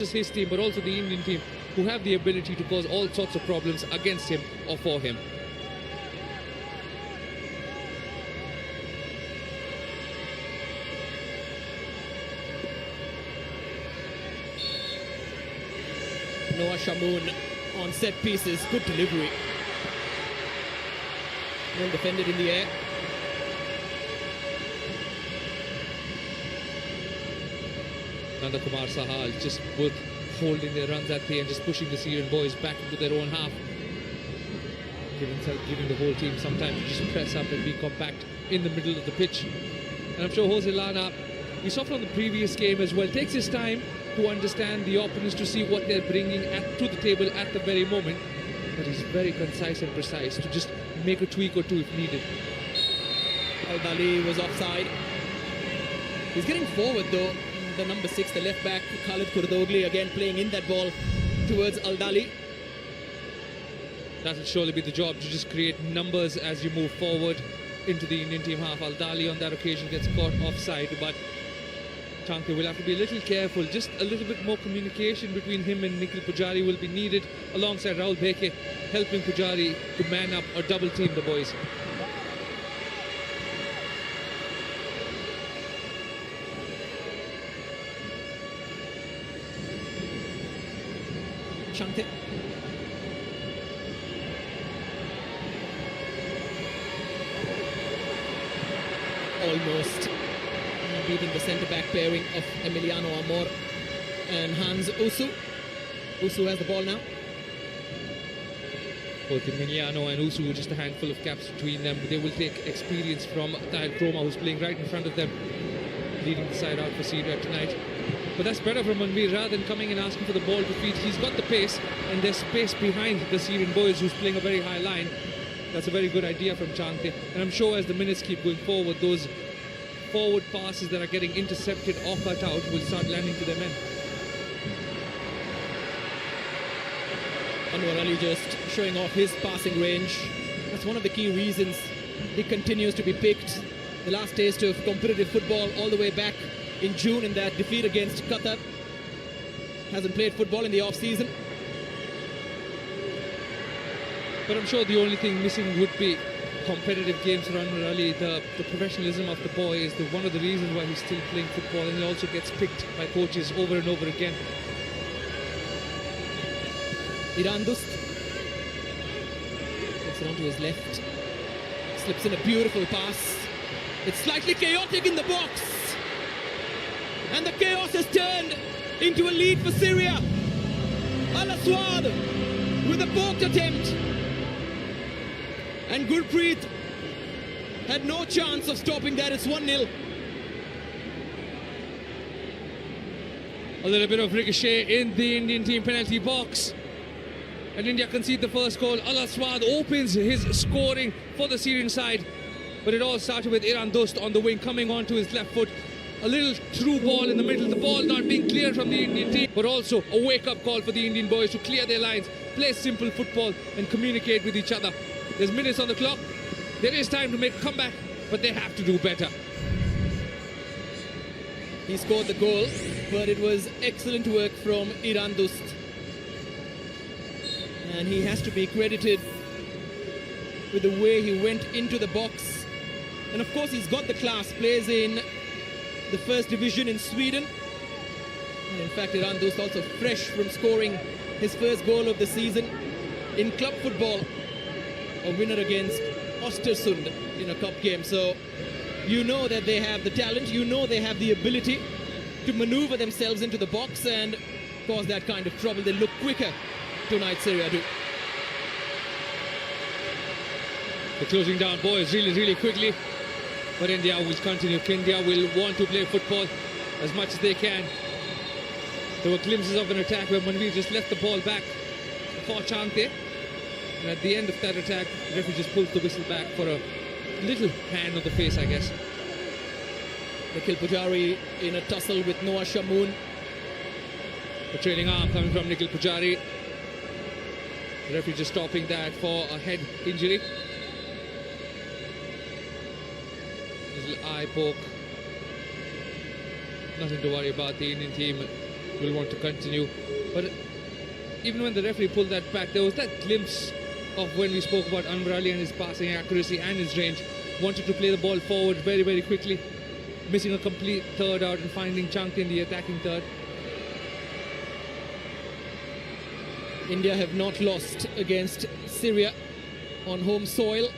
just his team, but also the Indian team, who have the ability to cause all sorts of problems against him or for him. Noah Shamoon on set pieces, good delivery. Well defended in the air. Nanda Kumar Sahal just both holding their runs at bay and just pushing the Syrian boys back into their own half. Giving the whole team some time to just press up and be compact in the middle of the pitch. And I'm sure Jose Lana, we saw from the previous game as well, takes his time to understand the opponents, to see what they're bringing to the table at the very moment. But he's very concise and precise to just make a tweak or two if needed. Al-Dali was offside. He's getting forward though. The number 6, the left back, Khalid Kurdogli, again playing in that ball towards Al-Dali. That will surely be the job, to just create numbers as you move forward into the Indian team half. Al-Dali on that occasion gets caught offside, but Chankte will have to be a little careful. Just a little bit more communication between him and Nikhil Pujari will be needed, alongside Rahul Bheke, helping Pujari to man up or double team the boys. Chankte. Almost beating the centre-back pairing of Emiliano Amor and Hans Usu. Usu has the ball now. Both Emiliano and Usu, just a handful of caps between them. They will take experience from Tahir Kroma, who's playing right in front of them, leading the side out for Syria tonight. But that's better from Manveer. Rather than coming and asking for the ball to feed, he's got the pace, and there's space behind the Syrian boys, who's playing a very high line. That's a very good idea from Chankte. And I'm sure as the minutes keep going forward, those forward passes that are getting intercepted or cut out will start landing to their men. Anwar Ali just showing off his passing range. That's one of the key reasons he continues to be picked. The last taste of competitive football all the way back in June in that defeat against Qatar. Hasn't played football in the off-season. But I'm sure the only thing missing would be competitive games for Anwar Ali. The professionalism of the boy is one of the reasons why he's still playing football, and he also gets picked by coaches over and over again. Iran Dust gets it onto his left, slips in a beautiful pass. It's slightly chaotic in the box, and the chaos has turned into a lead for Syria. Al Aswad with a poked attempt, and Gurpreet had no chance of stopping that. It's 1-0. A little bit of ricochet in the Indian team penalty box, and India concede the first goal. Al Aswad opens his scoring for the Syrian side, but it all started with Iran Dost on the wing, coming onto his left foot. A little through ball in the middle, the ball not being cleared from the Indian team, but also a wake-up call for the Indian boys to clear their lines, play simple football and communicate with each other. There's minutes on the clock. There is time to make a comeback, but they have to do better. He scored the goal, but it was excellent work from Iran Dost. And he has to be credited with the way he went into the box. And of course, he's got the class, plays in the first division in Sweden. And in fact, Iran Dost also fresh from scoring his first goal of the season in club football, a winner against Östersund in a cup game. So you know that they have the talent, you know they have the ability to maneuver themselves into the box and cause that kind of trouble. They look quicker tonight, Syria do. They're closing down boys really quickly, but India will continue. India will want to play football as much as they can. There were glimpses of an attack where Manveer just left the ball back for Chankte, and at the end of that attack, the referee just pulls the whistle back for a little hand on the face, I guess. Nikhil Pujari in a tussle with Noah Shamoon. A trailing arm coming from Nikhil Pujari. The referee just stopping that for a head injury. Little eye poke. Nothing to worry about. The Indian team will want to continue. But even when the referee pulled that back, there was that glimpse of when we spoke about Anwar Ali and his passing accuracy and his range. Wanted to play the ball forward very, very quickly, missing a complete third out and finding Chunk in the attacking third. India have not lost against Syria on home soil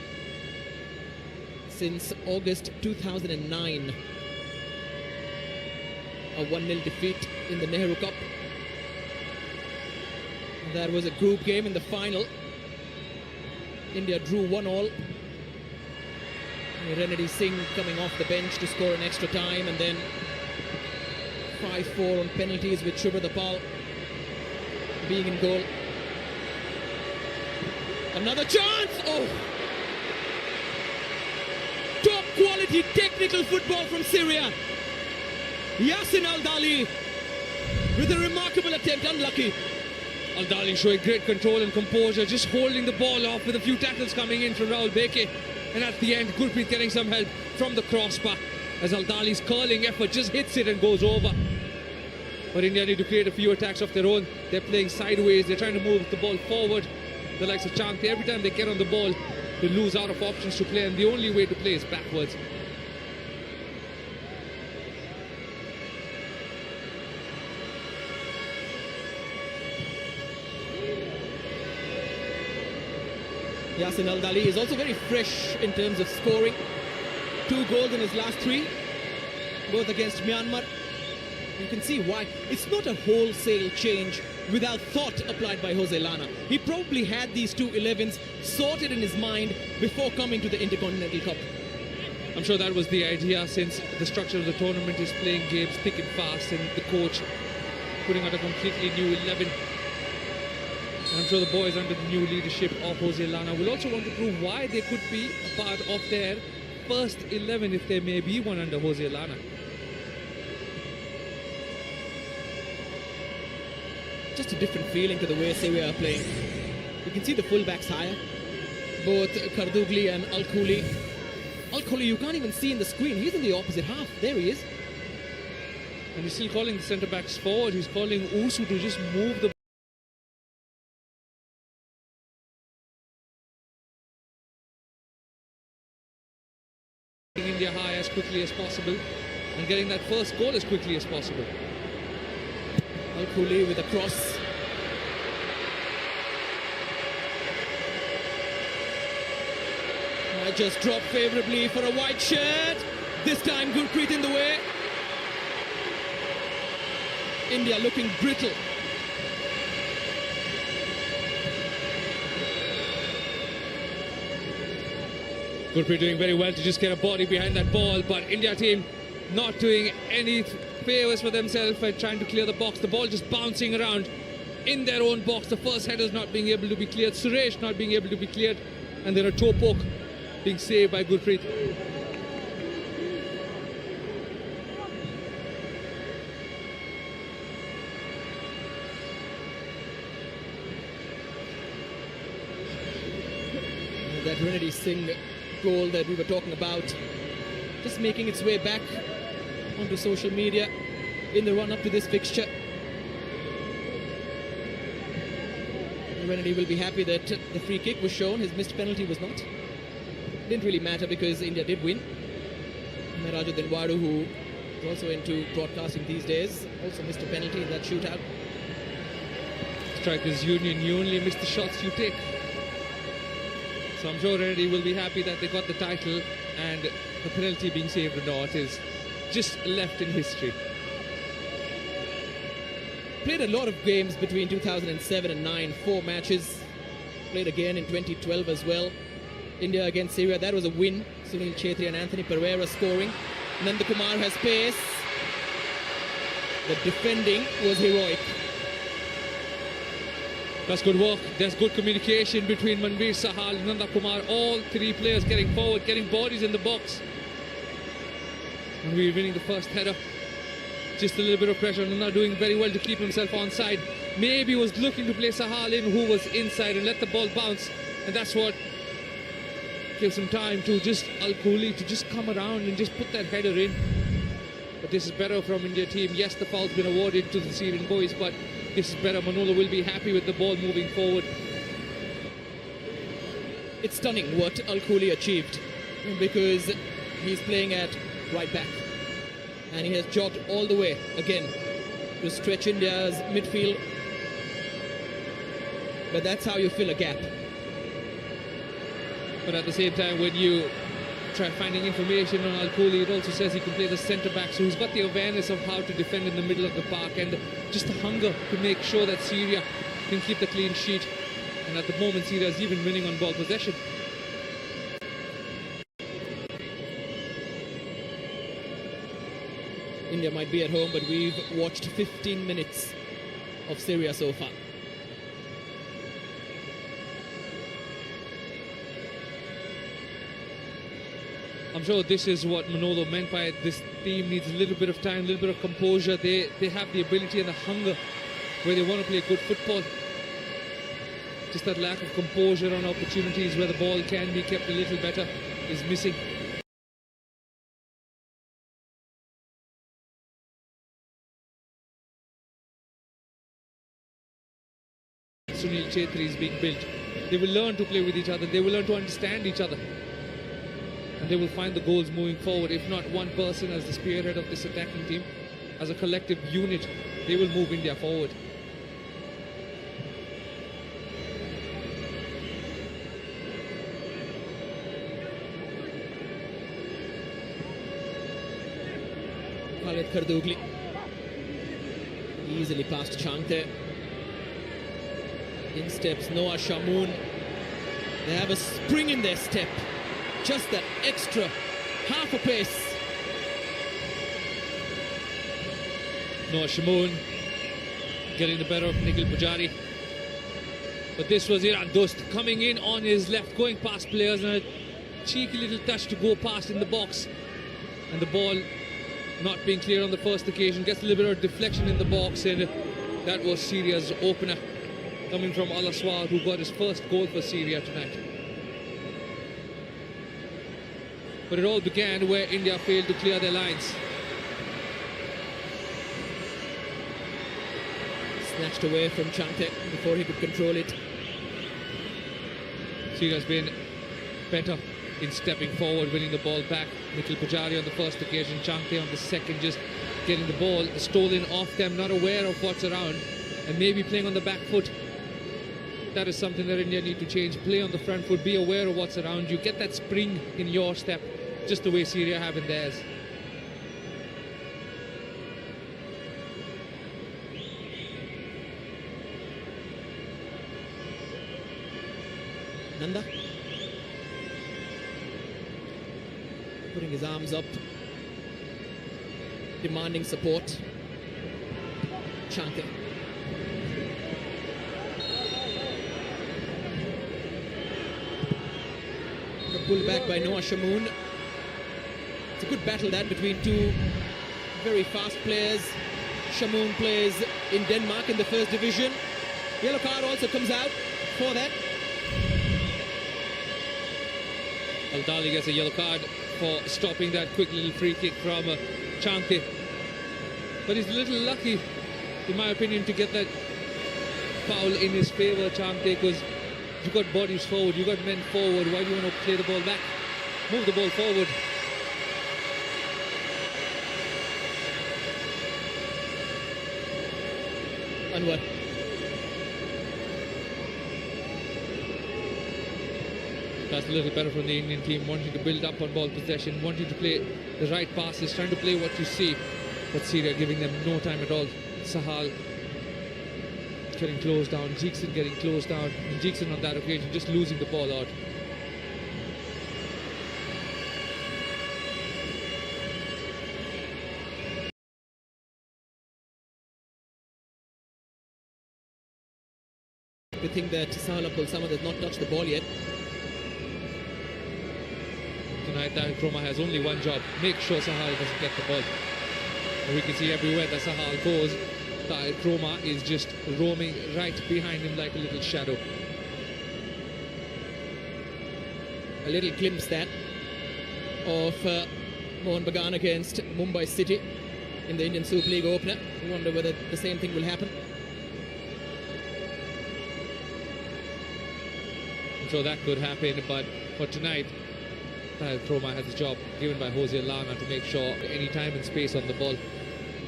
since August 2009. A 1-0 defeat in the Nehru Cup. That was a group game in the final. India drew 1-1. Renedy Singh coming off the bench to score an extra time, and then 5-4 on penalties with Shubhra Pal being in goal. Another chance! Oh! Top quality technical football from Syria. Yassin Al-Dali with a remarkable attempt, unlucky. Al-Dali showing great control and composure, just holding the ball off with a few tackles coming in from Rahul Beke. And at the end, Gurpreet getting some help from the crossbar as Al-Dali's curling effort just hits it and goes over. But India need to create a few attacks of their own. They're playing sideways, they're trying to move the ball forward. The likes of Chang, every time they get on the ball, they lose out of options to play, and the only way to play is backwards. Yassin Al-Dali is also very fresh in terms of scoring. 2 goals in his last 3, both against Myanmar. You can see why. It's not a wholesale change without thought applied by Jose Lana. He probably had these 2 11s sorted in his mind before coming to the Intercontinental Cup. I'm sure that was the idea, since the structure of the tournament is playing games thick and fast, and the coach putting out a completely new 11. And I'm sure the boys under the new leadership of Jose Lana will also want to prove why they could be a part of their first 11, if there may be one under Jose Lana. Just a different feeling to the way Syria are playing. You can see the fullbacks higher, both Kardugli and Al-Khuli. Al-Khuli you can't even see in the screen. He's in the opposite half. There he is. And he's still calling the centre-backs forward. He's calling Usu to just move the India high as quickly as possible and getting that first goal as quickly as possible. Al-Khuli with a cross. Might just drop favourably for a white shirt. This time Gurpreet in the way. India looking brittle. Gurpreet doing very well to just get a body behind that ball, but India team not doing any favours for themselves and trying to clear the box. The ball just bouncing around in their own box. The first headers not being able to be cleared, Suresh not being able to be cleared, and then a toe poke being saved by Gurpreet. That Renedy Singh goal that we were talking about just making its way back onto social media in the run-up to this fixture. Renedy will be happy that the free kick was shown, his missed penalty was not. Didn't really matter because India did win. Rajuddin Wadu, who is also into broadcasting these days, also missed a penalty in that shootout. Strikers Union, you only miss the shots you take. So I'm sure Renedy will be happy that they got the title, and the penalty being saved or not is just left in history. Played a lot of games between 2007 and 9, 4 matches. Played again in 2012 as well. India against Syria, that was a win. Sunil Chhetri and Anthony Pereira scoring. Nanda Kumar has pace. The defending was heroic. That's good work. There's good communication between Manveer Sahal and Nanda Kumar. All 3 players getting forward, getting bodies in the box. And we're winning the first header. Just a little bit of pressure. Nanda doing very well to keep himself onside. Maybe was looking to play Sahal in, who was inside, and let the ball bounce. And that's what gives him time to just Al-Khuli to just come around and just put that header in. But this is better from India team. Yes, the foul's been awarded to the Syrian boys, but this is better. Manolo will be happy with the ball moving forward. It's stunning what Al-Khuli achieved, because he's playing at right back and he has jogged all the way again to stretch India's midfield. But that's how you fill a gap. But at the same time, when you try finding information on Al-Khuli, it also says he can play the centre-back, so he's got the awareness of how to defend in the middle of the park and just the hunger to make sure that Syria can keep the clean sheet. And at the moment, Syria is even winning on ball possession. India might be at home, but we've watched 15 minutes of Syria so far. I'm sure this is what Manolo meant by it. This team needs a little bit of time, a little bit of composure. They have the ability and the hunger where they want to play good football. Just that lack of composure on opportunities where the ball can be kept a little better is missing. Sunil Chhetri is being built. They will learn to play with each other. They will learn to understand each other. And they will find the goals moving forward. If not one person as the spearhead of this attacking team, as a collective unit, they will move India forward. Khalid Kardugli easily past Chante. In steps Noah Shamoon. They have a spring in their step. Just that extra half a pace. Noah Shamoon getting the better of Nikhil Pujari. But this was Iran Dost coming in on his left, going past players, and a cheeky little touch to go past in the box. And the ball not being clear on the first occasion, gets a little bit of deflection in the box, and that was Syria's opener, coming from Al Aswad, who got his first goal for Syria tonight. But it all began where India failed to clear their lines. Snatched away from Chante before he could control it. Syria's been better in stepping forward, winning the ball back. Nikhil Pujari on the first occasion, Chante on the second, just getting the ball stolen off them, not aware of what's around, and maybe playing on the back foot. That is something that India need to change. Play on the front foot, be aware of what's around you, get that spring in your step, just the way Syria have in theirs. Nanda putting his arms up, demanding support. Chante. The pull back by Noah Shamoon. It's a good battle that between two very fast players. Shamoon plays in Denmark in the first division. Yellow card also comes out for that. Al-Dali gets a yellow card for stopping that quick little free kick from Chante. But he's a little lucky, in my opinion, to get that foul in his favour, Chante, because you've got bodies forward, you've got men forward. Why do you want to play the ball back? Move the ball forward. Anwar. That's a little better from the Indian team, wanting to build up on ball possession, wanting to play the right passes, trying to play what you see. But Syria giving them no time at all. Sahal getting closed down, Jeekson getting closed down, and Jeekson on that occasion just losing the ball out. We think that Sahal Abdul Samad has not touched the ball yet. Tonight, Tahir Kroma has only one job: make sure Sahal doesn't get the ball. And we can see everywhere that Sahal goes, Tahir Kroma is just roaming right behind him like a little shadow. A little glimpse that of Mohan Bagan against Mumbai City. in the Indian Super League opener. I wonder whether the same thing will happen. I'm sure that could happen, but for tonight, Troma has the job given by Jose Lana to make sure any time and space on the ball.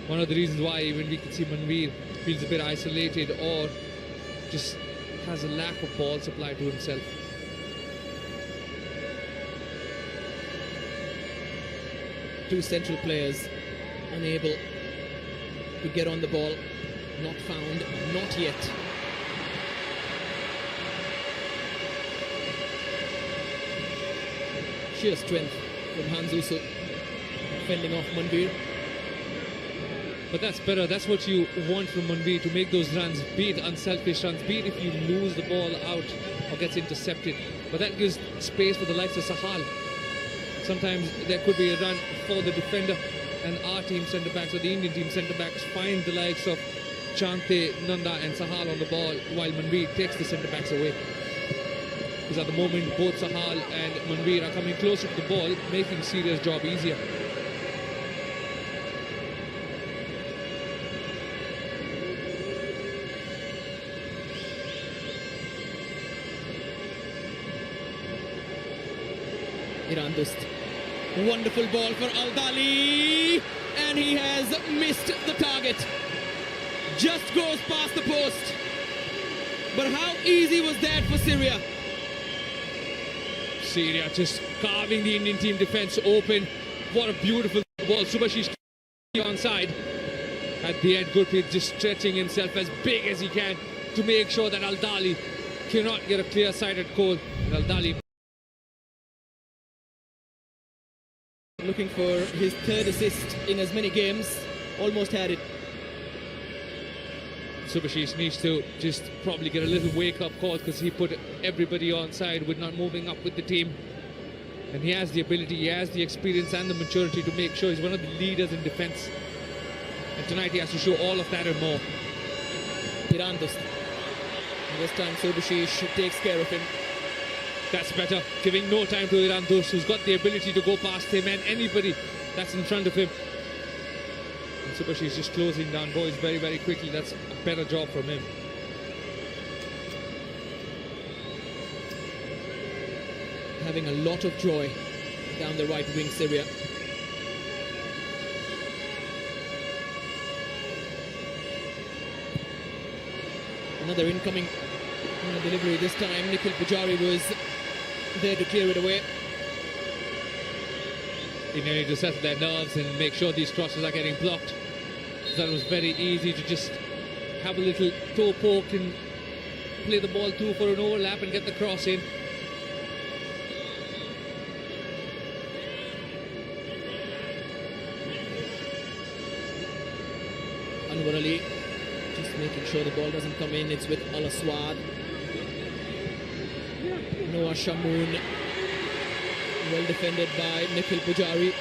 One of the reasons why even we can see Manveer feels a bit isolated or just has a lack of ball supply to himself. Two central players unable to get on the ball. Not found, not yet. Sheer strength from Hansusu fending off Manveer. But that's better. That's what you want from Manveer, to make those runs, be it unselfish runs, be it if you lose the ball out or gets intercepted. But that gives space for the likes of Sahal. Sometimes there could be a run for the defender, and our team centre-backs or the Indian team centre-backs find the likes of Chante, Nanda and Sahal on the ball, while Manveer takes the centre-backs away. Because at the moment, both Sahal and Manveer are coming closer to the ball, making Syria's job easier. Irandust. Wonderful ball for Al-Dali, and he has missed the target. Just goes past the post. But how easy was that for Syria? Syria just carving the Indian team defence open. What a beautiful ball. Subhashish onside. At the end, Gurpreet just stretching himself as big as he can to make sure that Al-Dali cannot get a clear-sighted goal. And Al-Dali looking for his third assist in as many games. Almost had it. Subhashish needs to just probably get a little wake-up call, because he put everybody on side with not moving up with the team. And he has the ability, he has the experience and the maturity to make sure he's one of the leaders in defence. And tonight he has to show all of that and more. Irandust. This time Subhashish takes care of him. That's better, giving no time to Irandust, who's got the ability to go past him and anybody that's in front of him. And Subhashish just closing down boys very, very quickly. That's a better job from him. Having a lot of joy down the right wing, Syria. Another incoming delivery. This time Nikhil Pujari was there to clear it away. They need to settle their nerves and make sure these crosses are getting blocked. That was very easy to just have a little toe poke and play the ball through for an overlap and get the cross in. Anwar Ali just making sure the ball doesn't come in. It's with Al Aswad. Noah Shamoon, well defended by Nikhil Pujari.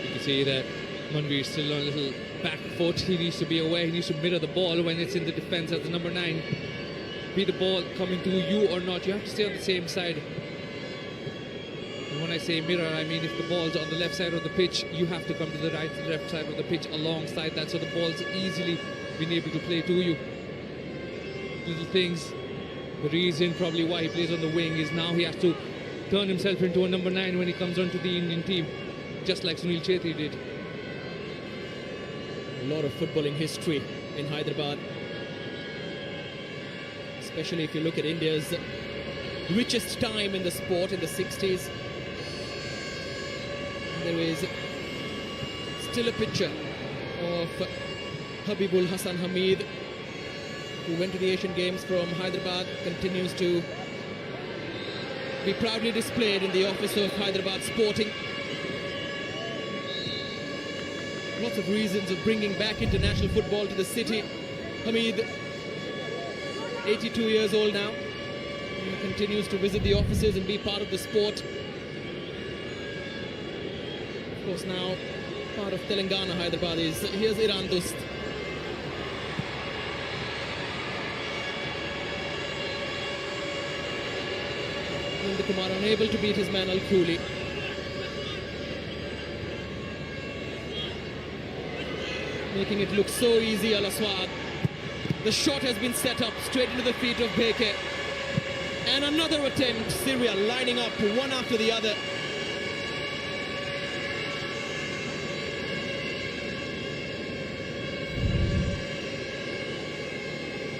You can see that Manveer is still on a little back foot. He needs to be aware, he needs to mirror the ball when it's in the defence as the number 9. Be the ball coming to you or not, you have to stay on the same side. And when I say mirror, I mean if the ball's on the left side of the pitch, you have to come to the left side of the pitch alongside that, so the ball's easily being able to play to you. Little things. The reason probably why he plays on the wing is now he has to turn himself into a number 9 when he comes onto the Indian team, just like Sunil Chhetri did. A lot of footballing history in Hyderabad, especially if you look at India's richest time in the sport in the 60s. There is still a picture of Habibul Hassan Hamid, who went to the Asian Games from Hyderabad, continues to be proudly displayed in the office of Hyderabad Sporting. Lots of reasons of bringing back international football to the city. Hamid, 82 years old now, he continues to visit the offices and be part of the sport. Of course, now part of Telangana, Hyderabad is. Here's Irandust. Kumar unable to beat his man Al-Khuli. making it look so easy, Al Aswad. The shot has been set up straight into the feet of Beke. And another attempt, Syria lining up one after the other.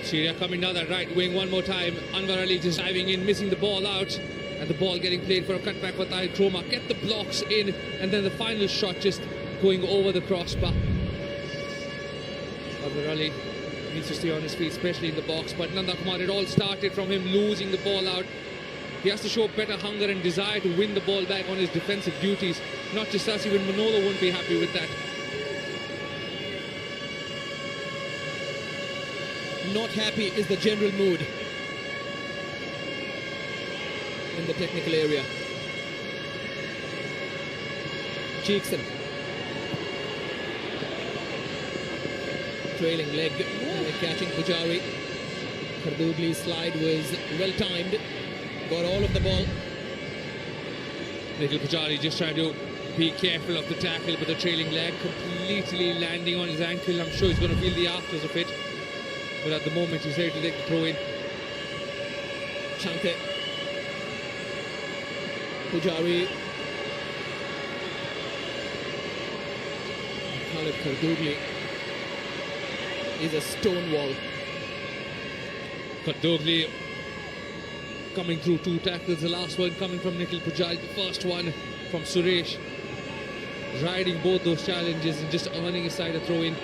Syria coming down that right wing one more time. Anwar Ali just diving in, missing the ball out. And the ball getting played for a cutback for Tahir Troma. Get the blocks in, and then the final shot just going over the crossbar. Anwar Ali needs to stay on his feet, especially in the box. But Nanda Kumar, it all started from him losing the ball out. He has to show better hunger and desire to win the ball back on his defensive duties. Not just us, even Manolo won't be happy with that. Not happy is the general mood in the technical area. Cheekson. Trailing leg, catching Pujari. Kardougli's slide was well timed. Got all of the ball. Little Pujari just trying to be careful of the tackle, but the trailing leg completely landing on his ankle. I'm sure he's going to feel the afters of it. But at the moment, he's ready to take the throw in. Chante. Pujari. Khalid Kardougli is a stone wall. Kardougli coming through 2 tackles. The last one coming from Nikhil Pujari. The first one from Suresh. Riding both those challenges and just earning his side a throw in.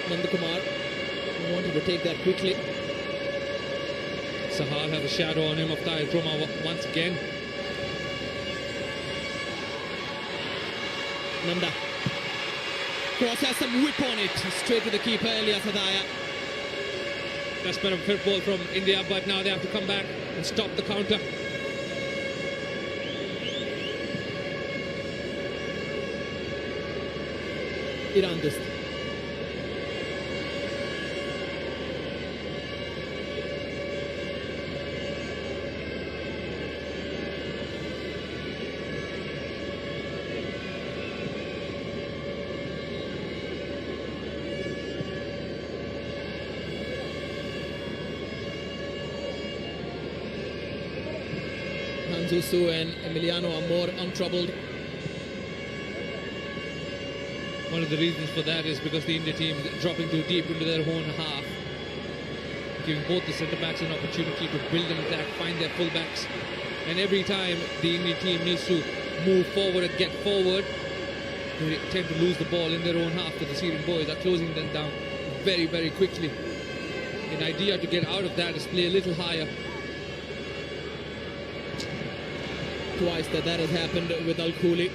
Nandakumar wanted to take that quickly. Sahal has a shadow on him of Tahir Troma once again. Nanda. Cross has some whip on it. Straight to the keeper, Elias Hadaya. That's better football from India, but now they have to come back and stop the counter. Iran Dust. Hanzusu and Emiliano are more untroubled. One of the reasons for that is because the India team is dropping too deep into their own half, giving both the centre-backs an opportunity to build an attack, find their full-backs. And every time the Indian team needs to move forward and get forward, they tend to lose the ball in their own half, because the Syrian boys are closing them down very, very quickly. An idea to get out of that is play a little higher. Twice that has happened with Al Khuli.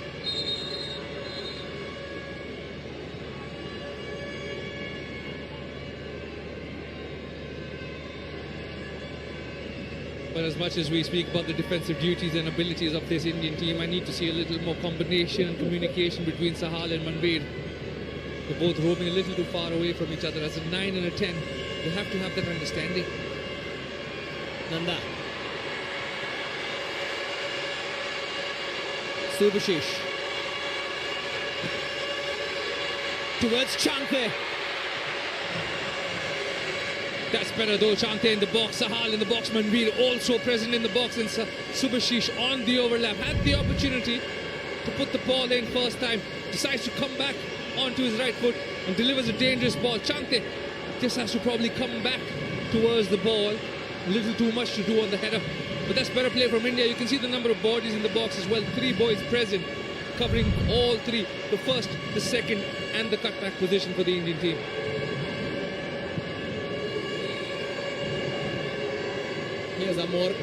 But as much as we speak about the defensive duties and abilities of this Indian team, I need to see a little more combination and communication between Sahal and Manveer. They're both roaming a little too far away from each other. As a 9 and a 10, they have to have that understanding. Nanda. Subhashish. Towards Chante. That's better though. Chante in the box, Sahal in the box, Manveer also present in the box, and Subhashish on the overlap. Had the opportunity to put the ball in first time, decides to come back onto his right foot and delivers a dangerous ball. Chante just has to probably come back towards the ball. A little too much to do on the header. But that's better play from India. You can see the number of bodies in the box as well. 3 boys present, covering all 3. The first, the second, and the cutback position for the Indian team. Here's Amor,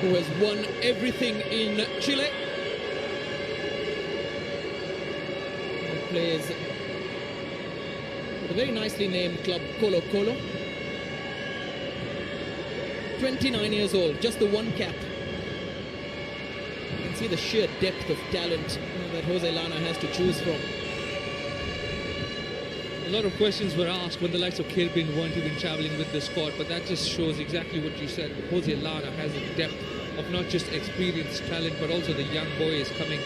who has won everything in Chile. He plays with a very nicely named club, Colo Colo. 29 years old, just the 1 cap. You can see the sheer depth of talent that Jose Lana has to choose from. A lot of questions were asked when the likes of Kirbin weren't even travelling with the squad, but that just shows exactly what you said. Jose Lara has a depth of not just experienced talent, but also the young boys coming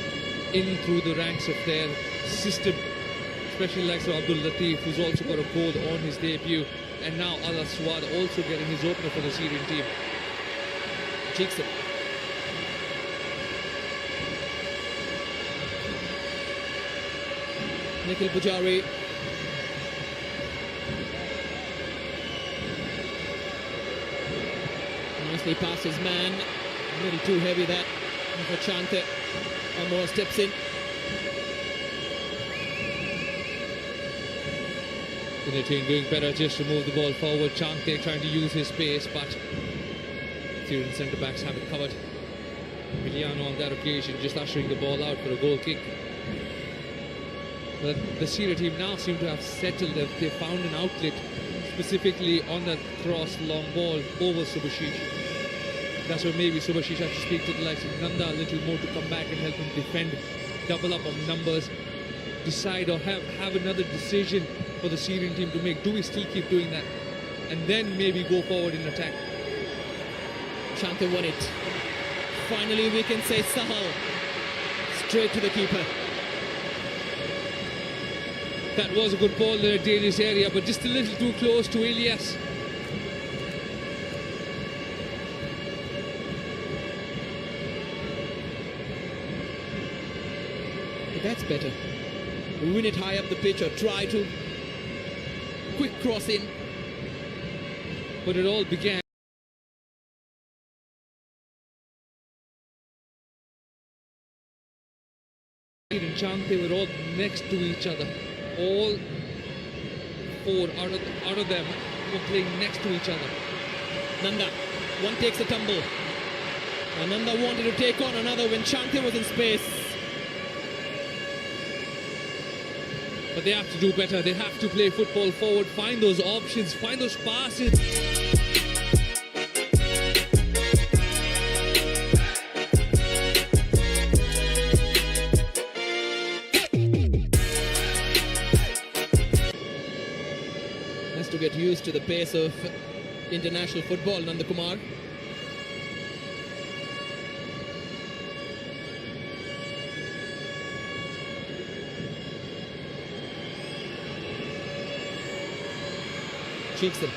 in through the ranks of their system, especially like so Abdul Latif, who's also got a goal on his debut, and now Al Aswad also getting his opener for the Syrian team. Cheeks it. Nikhil Pujari. Nicely past his man. A little too heavy that for Chante. Amor steps in. The team doing better just to move the ball forward. Chante trying to use his pace, but Syrian centre-backs have it covered. Emiliano on that occasion just ushering the ball out for a goal kick. But the Syria team now seem to have settled. They've found an outlet, specifically on that cross long ball over Subhashish. That's where maybe Subhashish has to speak to the likes of Nanda a little more to come back and help him defend, double up on numbers, decide or have another decision for the Syrian team to make. Do we still keep doing that? And then maybe go forward in attack. Chante won it. Finally we can say Sahal. Straight to the keeper. That was a good ball there at Danish area, but just a little too close to Elias. But that's better. Win it high up the pitch or try to quick cross in. But it all began. And Chante were all next to each other. All four out of them were playing next to each other. Nanda, one takes a tumble. And Nanda wanted to take on another when Chante was in space. But they have to do better. They have to play football forward, find those options, find those passes. Has to get used to the pace of international football, Nanda Kumar. Cheeks them.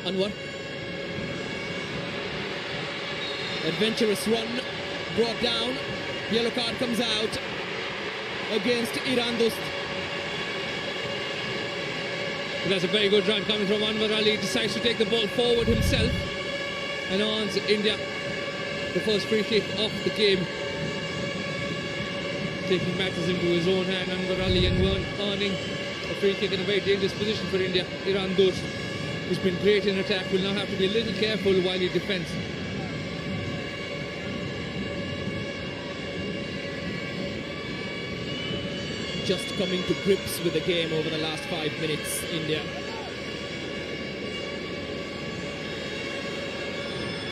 Anwar. Adventurous run brought down. Yellow card comes out against Iran Dost. That's a very good run coming from Anwar Ali. Decides to take the ball forward himself and earns India the first free kick of the game. Taking matters into his own hand, Anwar Ali, and earning a free kick in a very dangerous position for India. Iran Dost, who's been great in attack, will now have to be a little careful while he defends. Just coming to grips with the game over the last 5 minutes, India.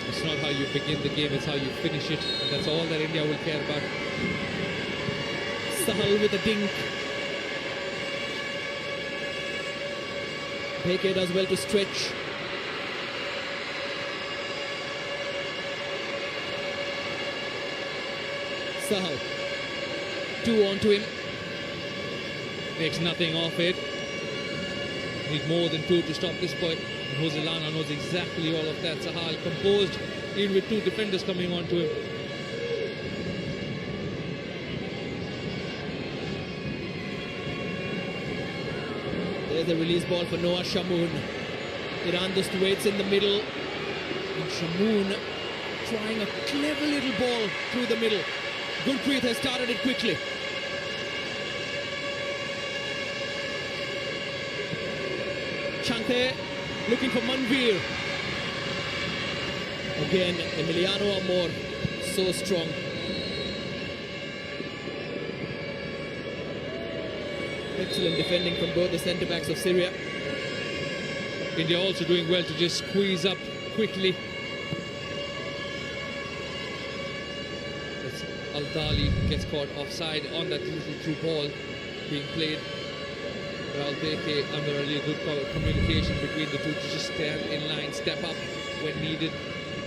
It's not how you begin the game, it's how you finish it. And that's all that India will care about. Sahal with a dink. Beke does well to stretch. Sahal. 2 on to him. Makes nothing of it. Need more than 2 to stop this boy. And Jose Lana knows exactly all of that. Sahal composed, even with 2 defenders coming on to him. There's a release ball for Noah Shamoon. Iran just waits in the middle. And Shamoon trying a clever little ball through the middle. Gurpreet has started it quickly. Chante looking for Manveer. Again, Emiliano Amor, so strong. Excellent defending from both the centre-backs of Syria. India also doing well to just squeeze up quickly. As Al-Dali gets caught offside on that little through ball being played. Al-Beke under a really good communication between the two to just stand in line, step up when needed.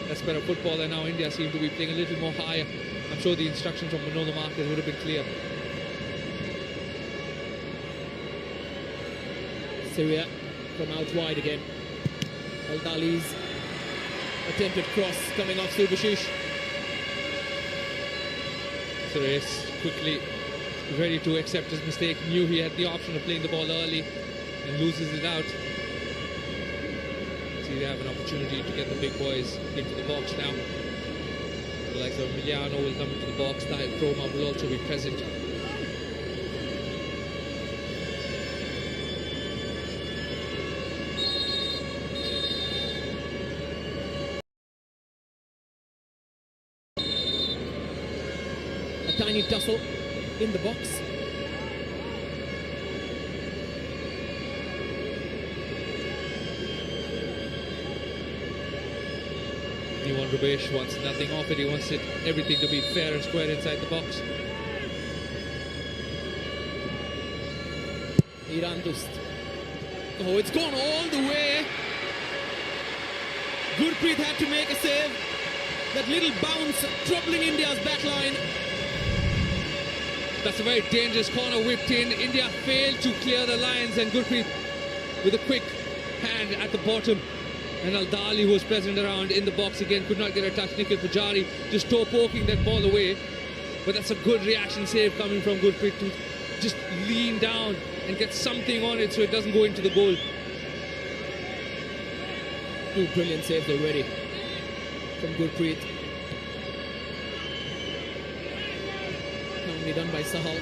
That's better football, and now India seem to be playing a little more higher. I'm sure the instructions from Manolo Marquez would have been clear. Syria from out wide again. Al-Dali's attempted cross coming off Subhashish. Suresh quickly ready to accept his mistake, knew he had the option of playing the ball early and loses it out. See, they have an opportunity to get the big boys into the box now. The likes of Emiliano will come into the box, Kroma will also be present. A tiny tussle in the box. Rubesh wants nothing off it. He wants everything to be fair and square inside the box. Iran Dust. Oh, it's gone all the way. Gurpreet had to make a save. That little bounce troubling India's back line. That's a very dangerous corner whipped in. India failed to clear the lines, and Gurpreet with a quick hand at the bottom. And Al-Dali, who was present around in the box again, could not get a touch. Nikhil Pujari just toe poking that ball away. But that's a good reaction save coming from Gurpreet to just lean down and get something on it so it doesn't go into the goal. Two brilliant saves already from Gurpreet. Calmly done by Sahal.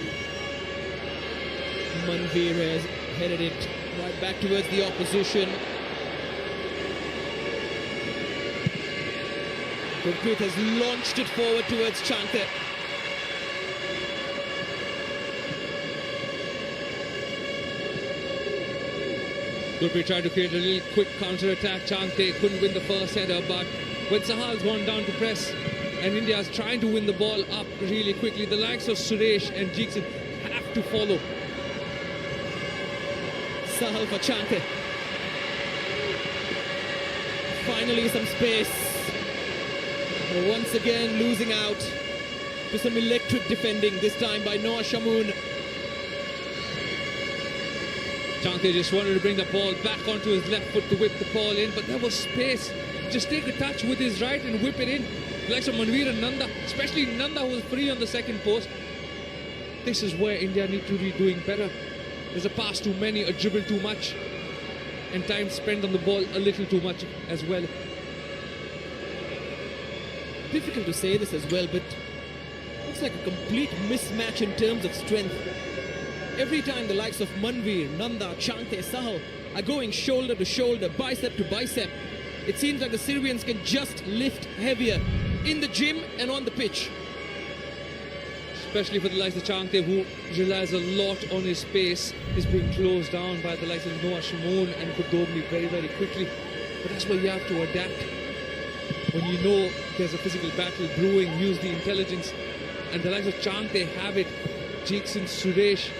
Manveer has headed it right back towards the opposition. Gurpreet has launched it forward towards Chante. Gurpreet tried to create a little quick counter-attack. Chante couldn't win the first header, but when Sahal's gone down to press and India's trying to win the ball up really quickly, the likes of Suresh and Jeekson have to follow. Sahal for Chante. Finally some space. Once again losing out to some electric defending, this time by Noah Shamoon. Chante just wanted to bring the ball back onto his left foot to whip the ball in, but there was space. Just take a touch with his right and whip it in. Like some Manveer and Nanda, especially Nanda, who was free on the second post. This is where India need to be doing better. There's a pass too many, a dribble too much, and time spent on the ball a little too much as well. Difficult to say this as well, but looks like a complete mismatch in terms of strength. Every time the likes of Manveer, Nanda, Chante, Sahal are going shoulder to shoulder, bicep to bicep, it seems like the Syrians can just lift heavier in the gym and on the pitch. Especially for the likes of Chante, who relies a lot on his pace, is being closed down by the likes of Noah Shamoon and Kudobli very, very quickly. But that's where you have to adapt. When you know there's a physical battle brewing, use the intelligence. And the likes of Chante have it. Jeekson, Suresh,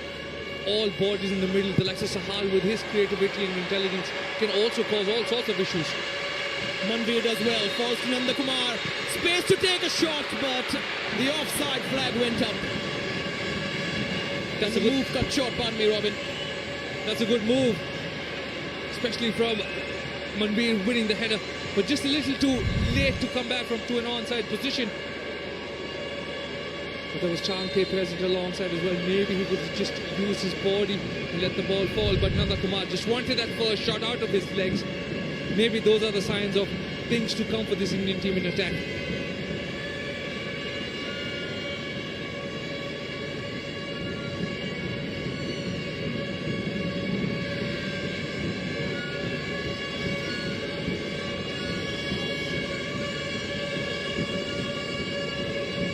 all bodies in the middle. The likes of Sahal with his creativity and intelligence can also cause all sorts of issues. Manveer does well, falls to Nanda Kumar. Space to take a shot, but the offside flag went up. That's a move cut short, pardon me, Robin. That's a good move, especially from Manveer winning the header, but just a little too late to come back from to an onside position. But there was Chante present alongside as well. Maybe he could just use his body and let the ball fall, but Nanda Kumar just wanted that first shot out of his legs. Maybe those are the signs of things to come for this Indian team in attack.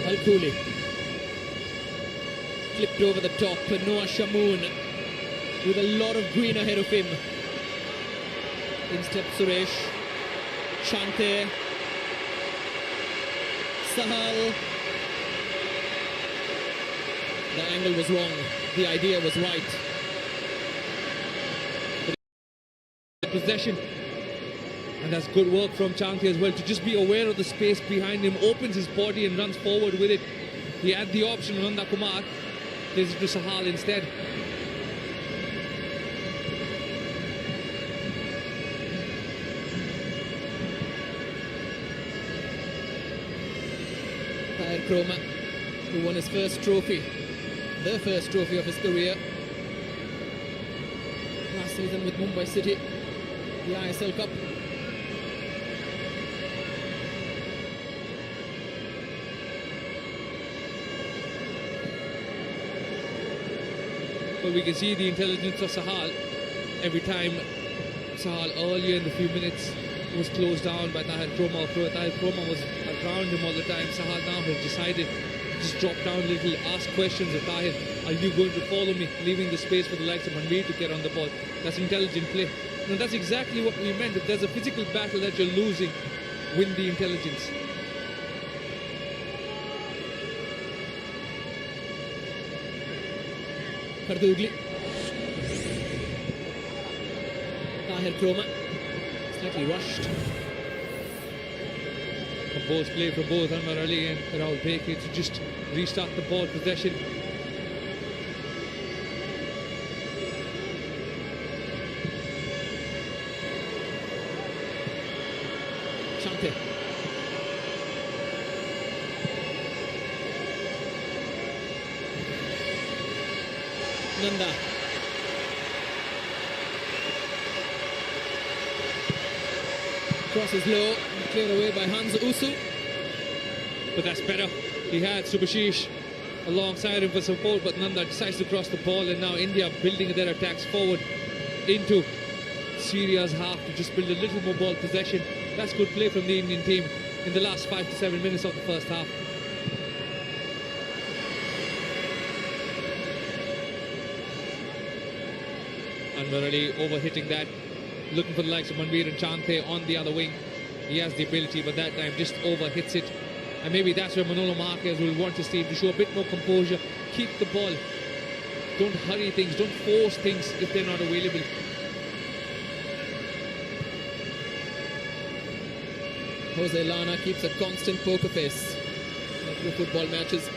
Al-Khuli flipped over the top for Noah Shamoon with a lot of green ahead of him. In step Suresh. Shante. Sahal. The angle was wrong. The idea was right. Possession. And that's good work from Chante as well, to just be aware of the space behind him, opens his body and runs forward with it. He had the option, Nanda Kumar plays it to Sahal instead. Tahir Kroma, who won his first trophy, the first trophy of his career last season with Mumbai City, the ISL Cup. But we can see the intelligence of Sahal. Every time Sahal earlier in the few minutes was closed down by Tahir Kroma. Tahir Kroma was around him all the time. Sahal now has decided to just drop down a little, ask questions of Tahir. Are you going to follow me? Leaving the space for the likes of Manveer to get on the ball. That's intelligent play. And that's exactly what we meant. If there's a physical battle that you're losing, win the intelligence. Kardugli. Tahir Kroma, slightly rushed. Composed play from both Anwar Ali and Rahul Beke to just restart the ball possession. Shante. Nanda. Cross is low, cleared away by Hans Usu. But that's better. He had Subhashish alongside him for support, but Nanda decides to cross the ball, and now India building their attacks forward into Syria's half to just build a little more ball possession. That's good play from the Indian team in the last 5 to 7 minutes of the first half. Anwar Ali overhitting that, looking for the likes of Manveer and Chante on the other wing. He has the ability, but that time just overhits it. And maybe that's where Manolo Marquez will want his team to show a bit more composure, keep the ball, don't hurry things, don't force things if they're not available. Jose Lana keeps a constant poker face like the football matches.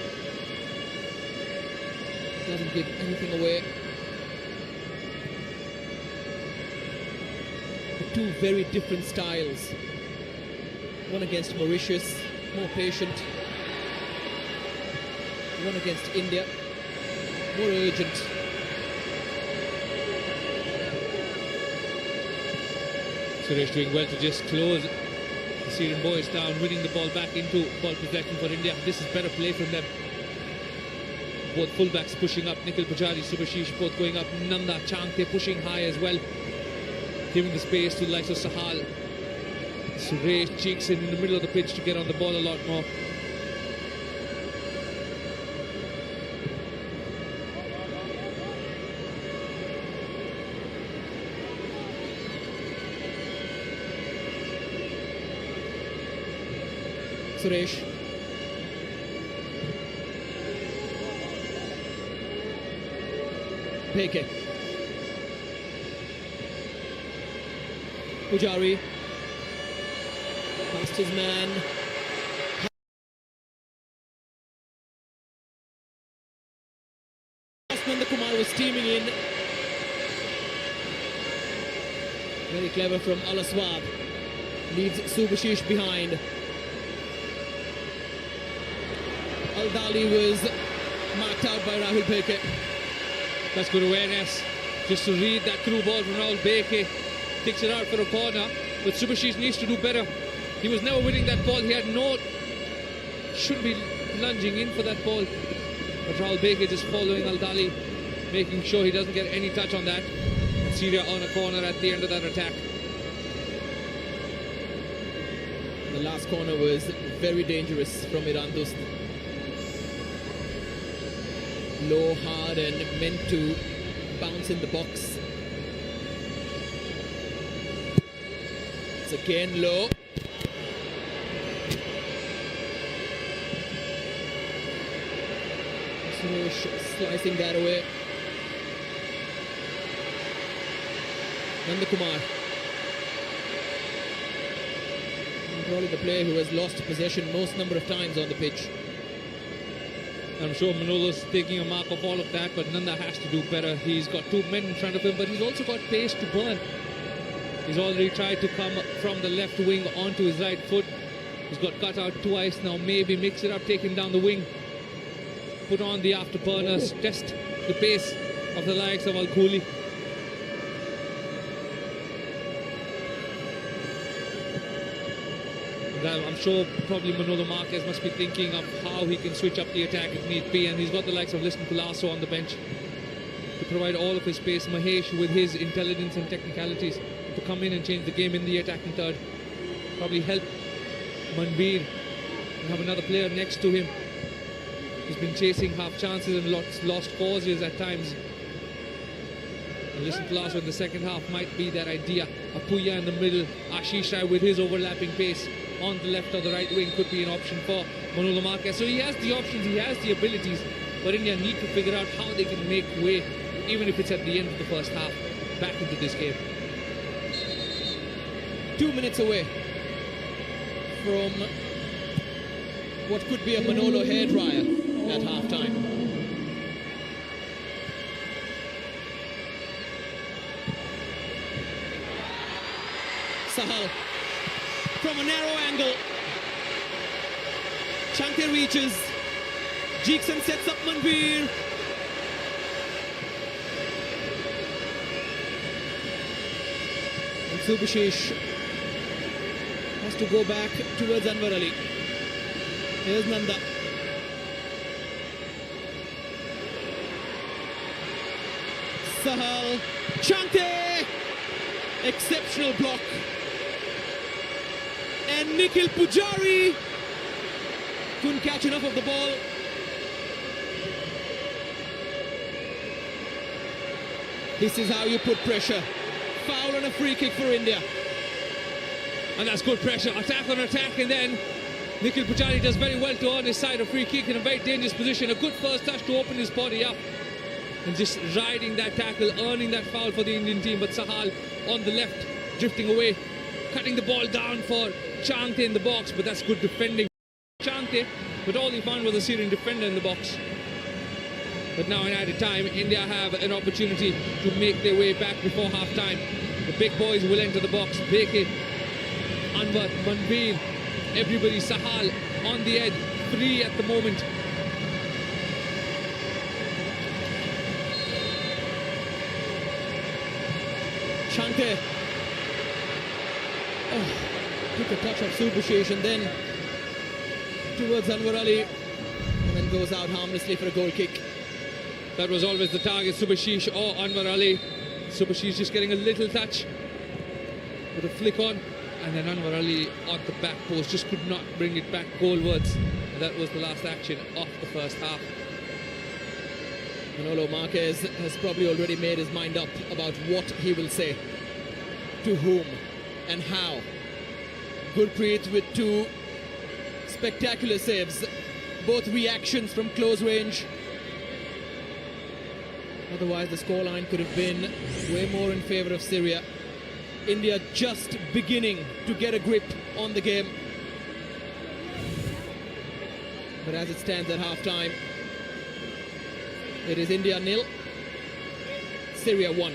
Doesn't give anything away. Two very different styles. One against Mauritius, more patient. One against India, more urgent. Suresh doing well to just close the Syrian boys down, winning the ball back into ball possession for India. This is better play from them. Both fullbacks pushing up, Nikhil Pujari, Subhashish both going up, Nanda, Chante pushing high as well, giving the space to the likes of Sahal. Suresh cheeks in the middle of the pitch to get on the ball a lot more. Suresh. Beke. Pujari. Past his man. Nanda Kumar was steaming in. Very clever from Al Aswad. Leaves Subhashish behind. Al Dali was marked out by Rahul Beke. That's good awareness. Just to read that through ball from Rahul Beke. Kicks it out for a corner. But Subhashish needs to do better. He was never winning that ball. He had no... Shouldn't be lunging in for that ball. But Rahul Beke just following Al Dali, making sure he doesn't get any touch on that. And Syria on a corner at the end of that attack. The last corner was very dangerous from Iran Dost. Low, hard and meant to bounce in the box. It's again low. Suresh slicing that away. Nandakumar. Probably the player who has lost possession most number of times on the pitch. I'm sure Manolo's taking a mark of all of that, but Nanda has to do better. He's got two men in front of him, but he's also got pace to burn. He's already tried to come from the left wing onto his right foot. He's got cut out twice now. Maybe mix it up, take him down the wing. Put on the afterburners, test the pace of the likes of Al-Khuli. I'm sure probably Manolo Marquez must be thinking of how he can switch up the attack if need be, and he's got the likes of Liston Colasso on the bench to provide all of his pace. Mahesh with his intelligence and technicalities to come in and change the game in the attacking third. Probably help Manbir and have another player next to him. He's been chasing half chances and lost causes at times. And Liston Colasso in the second half might be that idea. Apuya in the middle, Ashish Rai with his overlapping pace on the left or the right wing could be an option for Manolo Marquez. So he has the options, he has the abilities, but India need to figure out how they can make way, even if it's at the end of the first half, back into this game. 2 minutes away from what could be a Manolo hairdryer at half-time. Sahal from a narrow angle. Chankte reaches. Jeekson sets up Manbir. And Subhashish has to go back towards Anwar Ali. Here's Nanda. Sahal. Chankte! Exceptional block. And Nikhil Pujari couldn't catch enough of the ball. This is how you put pressure. Foul and a free kick for India. And that's good pressure. Attack on attack, and then Nikhil Pujari does very well to earn his side. A free kick in a very dangerous position. A good first touch to open his body up. And just riding that tackle, earning that foul for the Indian team. But Sahal on the left, drifting away, cutting the ball down for Chankte in the box, but that's good defending. Chankte, but all he found was a Syrian defender in the box. But now in added time, India have an opportunity to make their way back before half-time. The big boys will enter the box. Beke, Anwar, Manbir, everybody, Sahal on the edge, free at the moment. Chankte. Oh, took a touch of Subhashish and then towards Anwar Ali, and then goes out harmlessly for a goal kick. That was always the target, Subhashish or Anwar Ali. Subhashish just getting a little touch with a flick on, and then Anwar Ali on the back post just could not bring it back goalwards. And that was the last action of the first half. Manolo Marquez has probably already made his mind up about what he will say, to whom and how. Gurpreet with two spectacular saves, both reactions from close range. Otherwise the scoreline could have been way more in favour of Syria. India just beginning to get a grip on the game. But as it stands at half-time, it is India 0, Syria 1.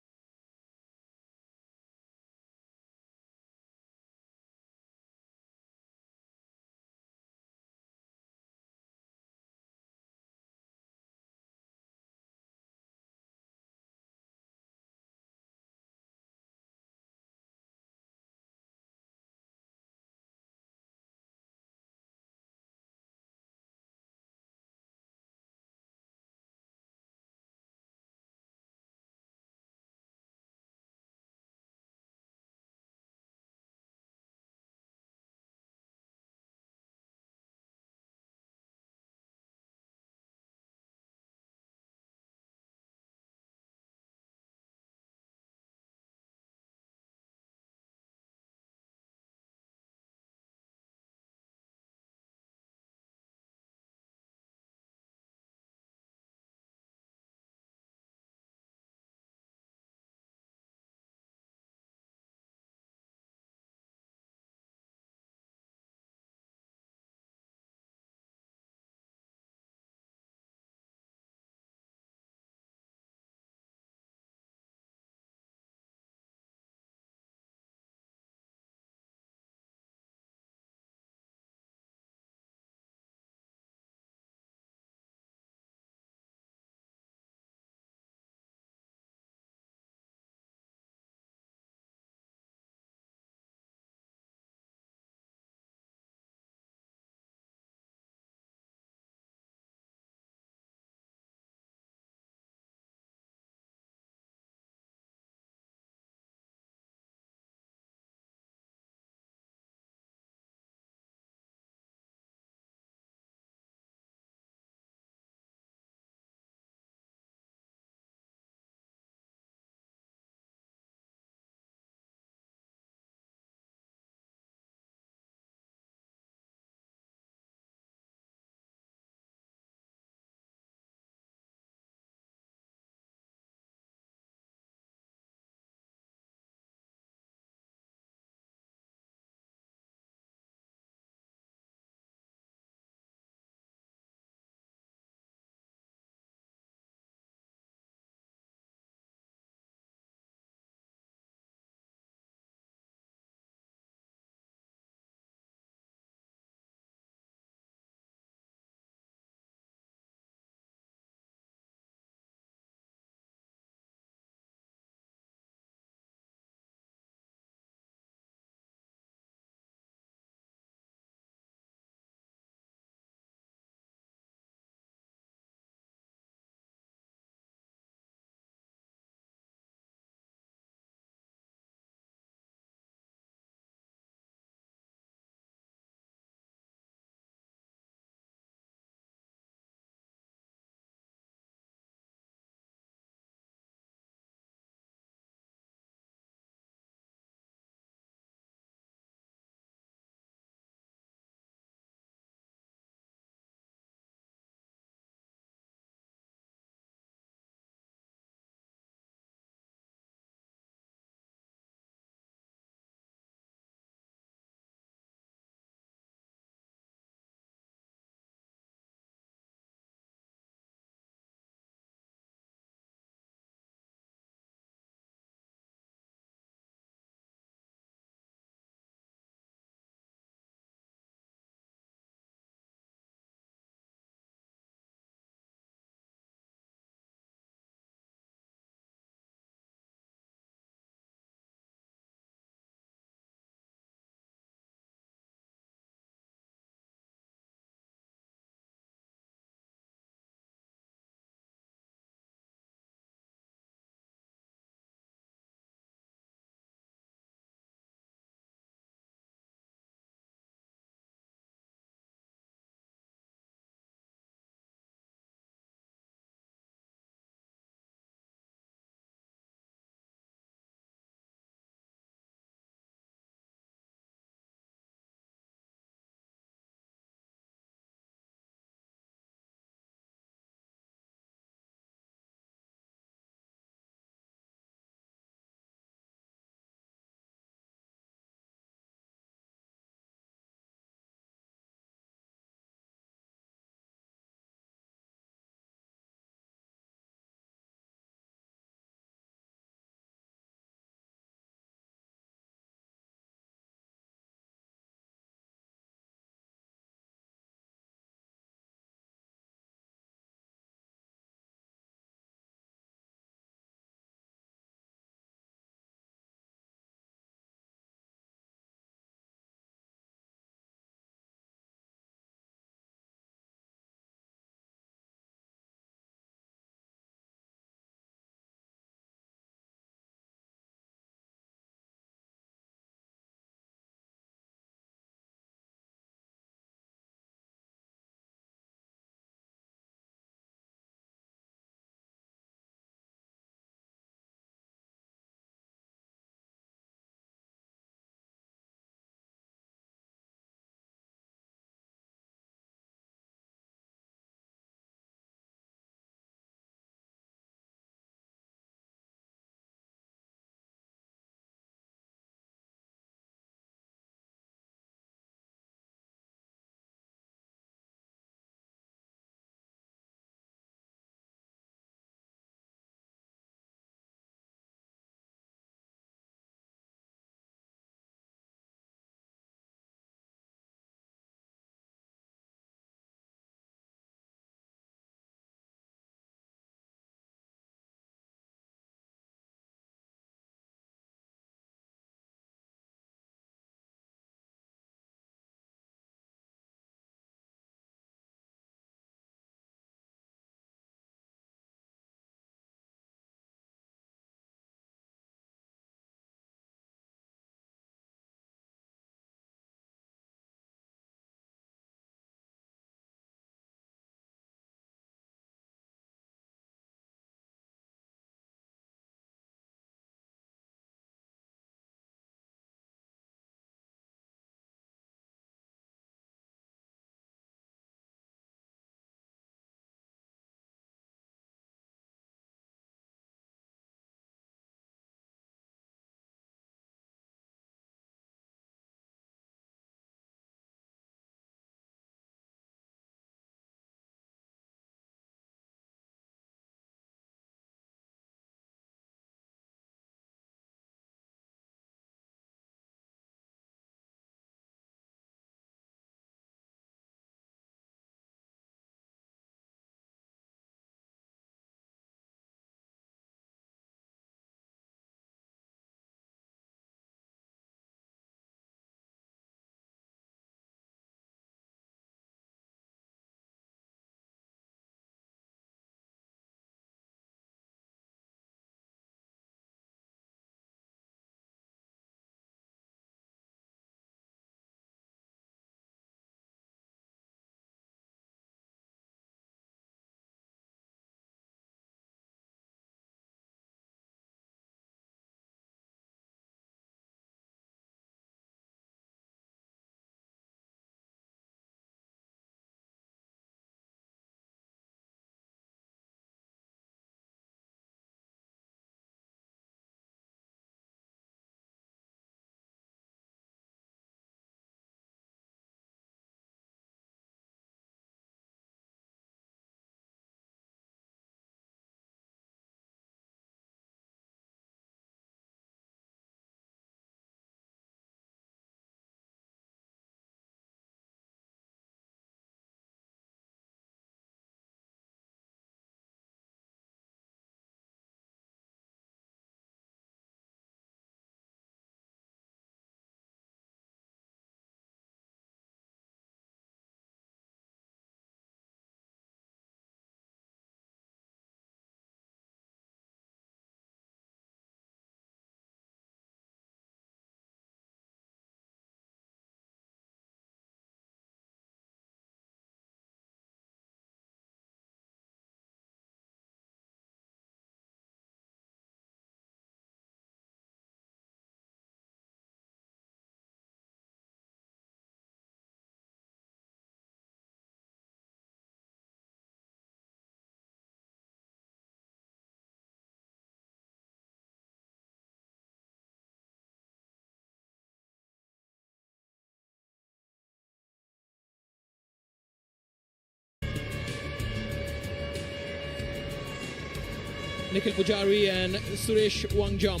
Nikhil Pujari and Suresh Wangjam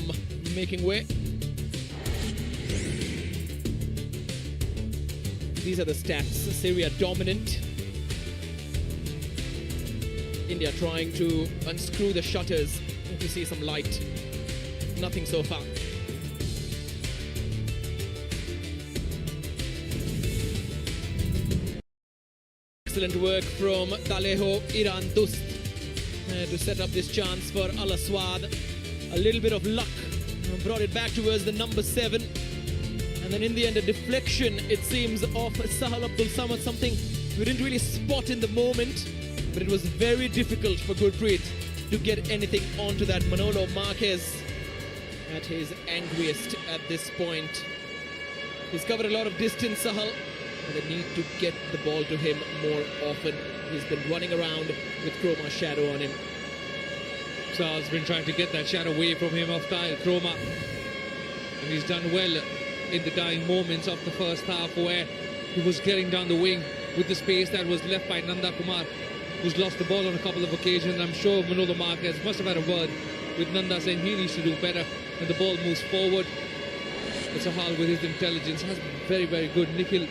making way. These are the stats. Syria dominant. India trying to unscrew the shutters to see some light. Nothing so far. Excellent work from Taleho Iran Dust to set up this chance for Al Aswad. A little bit of luck brought it back towards the number 7. And then in the end, a deflection, it seems, of Sahal Abdul Samad, something we didn't really spot in the moment, but it was very difficult for Gurpreet to get anything onto that. Manolo Marquez at his angriest at this point. He's covered a lot of distance, Sahal, but they need to get the ball to him more often. He's been running around with Kroma's shadow on him. Sahal's been trying to get that shadow away from him off Kyle Kroma, and he's done well in the dying moments of the first half, where he was getting down the wing with the space that was left by Nanda Kumar, who's lost the ball on a couple of occasions. I'm sure Manolo Marquez must have had a word with Nanda saying he needs to do better when the ball moves forward. But Sahal, with his intelligence, has been very, very good. Nikhil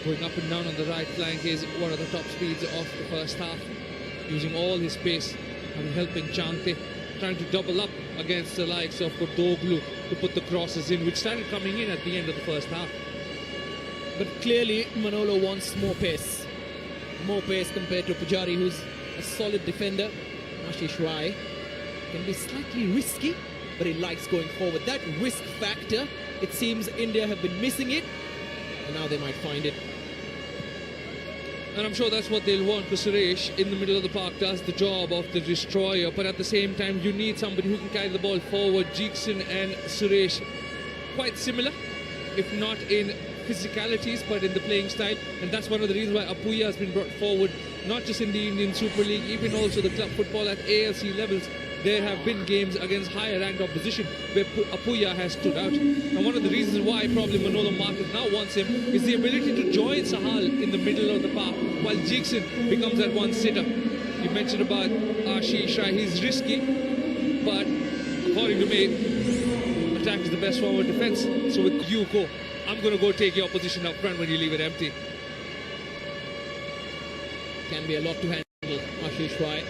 going up and down on the right flank is one of the top speeds of the first half, using all his pace and helping Chante, trying to double up against the likes of Kodoglu to put the crosses in, which started coming in at the end of the first half. But clearly Manolo wants more pace. More pace compared to Pujari, who's a solid defender. Ashish Rai can be slightly risky, but he likes going forward. That risk factor, it seems India have been missing it, and now they might find it. And I'm sure that's what they'll want, because Suresh in the middle of the park does the job of the destroyer, but at the same time you need somebody who can carry the ball forward. Jeekson and Suresh quite similar, if not in physicalities, but in the playing style, and that's one of the reasons why Apuya has been brought forward, not just in the Indian Super League, even also the club football at AFC levels. There have been games against higher ranked opposition where Apuya has stood out. And one of the reasons why probably Manolo Marquez now wants him is the ability to join Sahal in the middle of the park while Jeekson becomes that one sitter. You mentioned about Ashish Rai, he's risky, but according to me, attack is the best form of defense. So with you go, I'm going to go take your position up front when you leave it empty. Can be a lot to handle, Ashish Rai.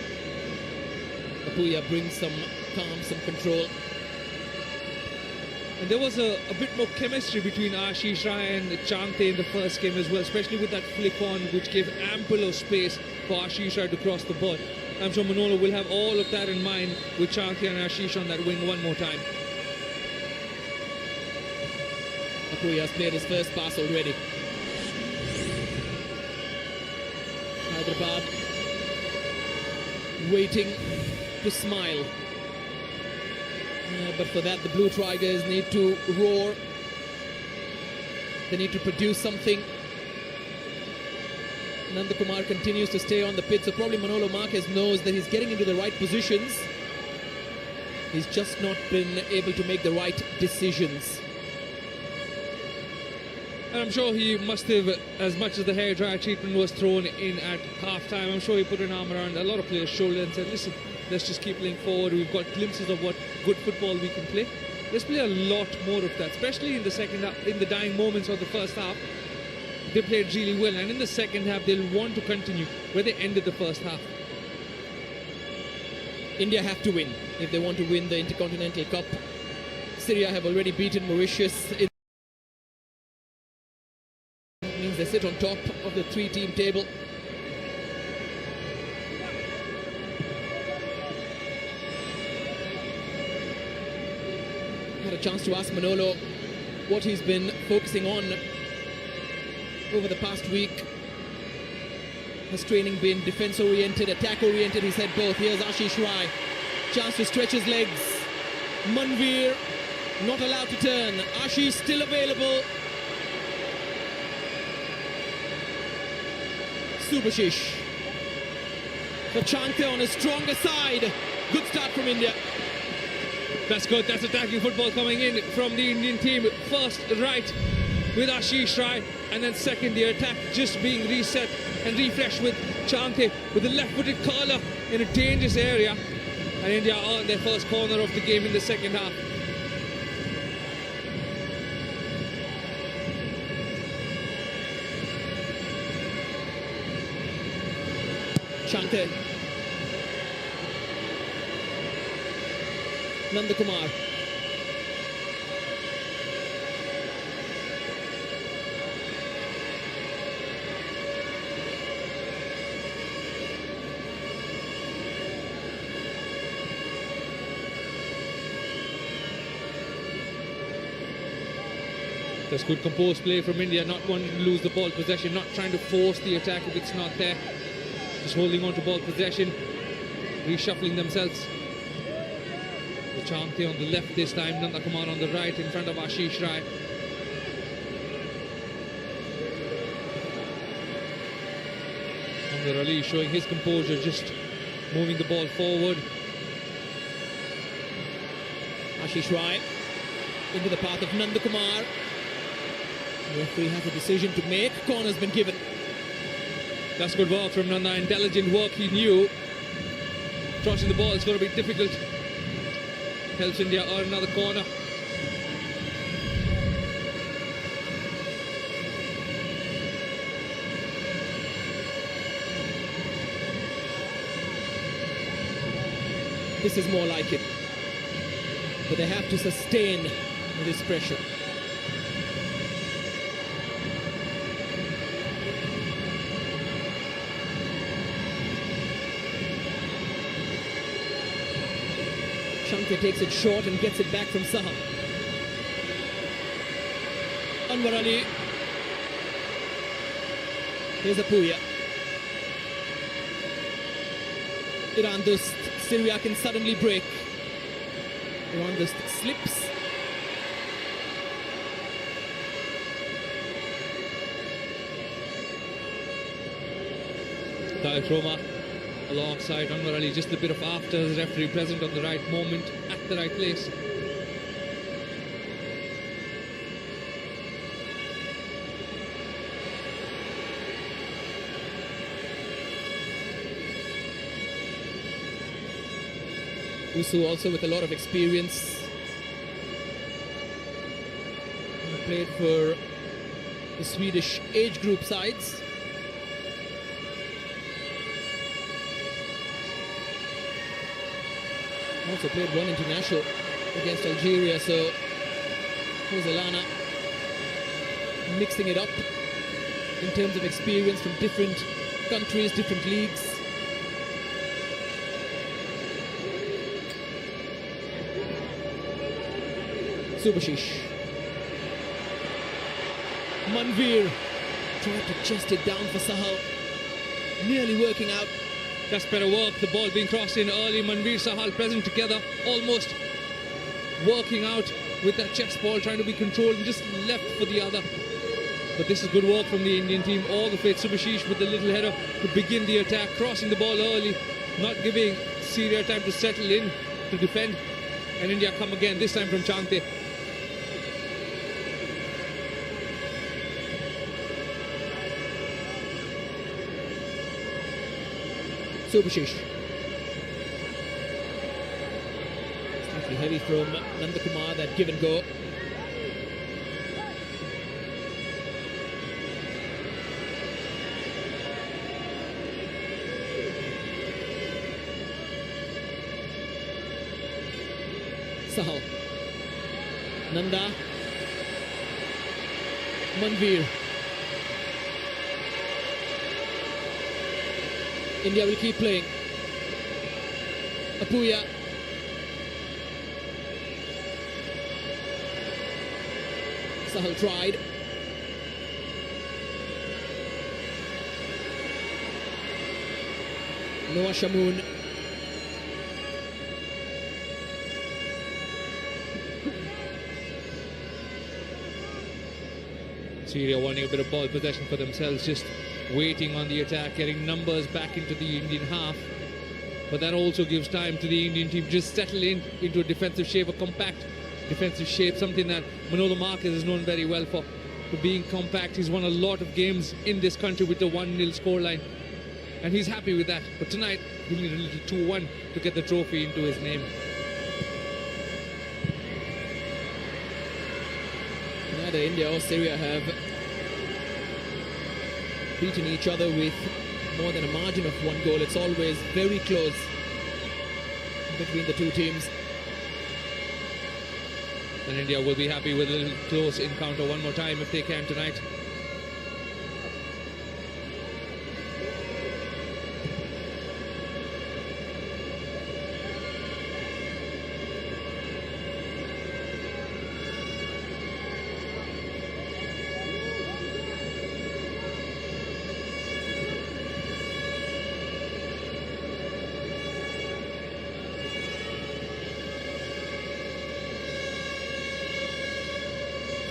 Apuya brings some calm, some control. And there was a bit more chemistry between Ashish Rai and Chante in the first game as well, especially with that flick on, which gave ample of space for Ashish Rai to cross the ball. I'm sure Manolo will have all of that in mind with Chante and Ashish on that wing one more time. Apuya has played his first pass already. Hyderabad waiting to smile. But for that, the Blue Tigers need to roar. They need to produce something. Nanda Kumar continues to stay on the pitch, so probably Manolo Marquez knows that he's getting into the right positions. He's just not been able to make the right decisions. And I'm sure he must have, as much as the hairdryer treatment was thrown in at half-time, I'm sure he put an arm around a lot of players' shoulders and said, listen, let's just keep playing forward. We've got glimpses of what good football we can play. Let's play a lot more of that, especially in the second half, in the dying moments of the first half. They played really well, and in the second half, they'll want to continue where they ended the first half. India have to win if they want to win the Intercontinental Cup. Syria have already beaten Mauritius. It means they sit on top of the three-team table. Had a chance to ask Manolo what he's been focusing on over the past week. Has training been defense-oriented, attack-oriented? He said both. Here's Ashish Rai. Chance to stretch his legs. Manveer not allowed to turn. Ashish still available. Subhashish for Chante on his stronger side. Good start from India. That's good. That's attacking football coming in from the Indian team. First right with Ashish Rai, and then second the attack just being reset and refreshed with Chante with the left-footed curler in a dangerous area. And India earned their first corner of the game in the second half. Shante. Nandakumar. That's good composed play from India, not wanting to lose the ball possession, not trying to force the attack if it's not there. Just holding on to ball possession, reshuffling themselves. Chante on the left this time, Nandakumar on the right in front of Ashish Rai. Amir Ali showing his composure, just moving the ball forward. Ashish Rai into the path of Nandakumar. The referee has a decision to make. Corner's been given. That's good work from Nanda, intelligent work. He knew crossing the ball is going to be difficult. Helps India earn another corner. This is more like it. But they have to sustain this pressure. Shankar takes it short and gets it back from Sahal. Anwar Ali. Here's Apuya. Irandust. Syria can suddenly break. Irandust slips. Roma alongside Anwar Ali, just a bit of after the referee present on the right moment at the right place. Usu also with a lot of experience. He played for the Swedish age group sides. Also played one international against Algeria, so here's Elana mixing it up in terms of experience from different countries, different leagues. Subhashish. Manveer tried to chest it down for Sahal. Nearly working out. That's better work. The ball being crossed in early. Manveer, Sahal present together, almost working out with that chest ball, trying to be controlled and just left for the other. But this is good work from the Indian team. All the way. Subhashish with the little header to begin the attack, crossing the ball early, not giving Syria time to settle in to defend. And India come again, this time from Chante. Subhashish. Slightly heavy from Nandakumar, that give and go. Sahal. Nanda. Manveer. India will keep playing. Apuya. Sahal tried. Noah Shamoon. Syria wanting a bit of ball possession for themselves, just waiting on the attack, getting numbers back into the Indian half. But that also gives time to the Indian team just settle into a defensive shape, a compact defensive shape, something that Manolo Marquez is known very well for being compact. He's won a lot of games in this country with the 1-0 scoreline. and he's happy with that. But tonight, he'll need a little 2-1 to get the trophy into his name. Neither India or Syria have beaten each other with more than a margin of 1 goal. It's always very close between the two teams. And India will be happy with a little close encounter one more time if they can tonight.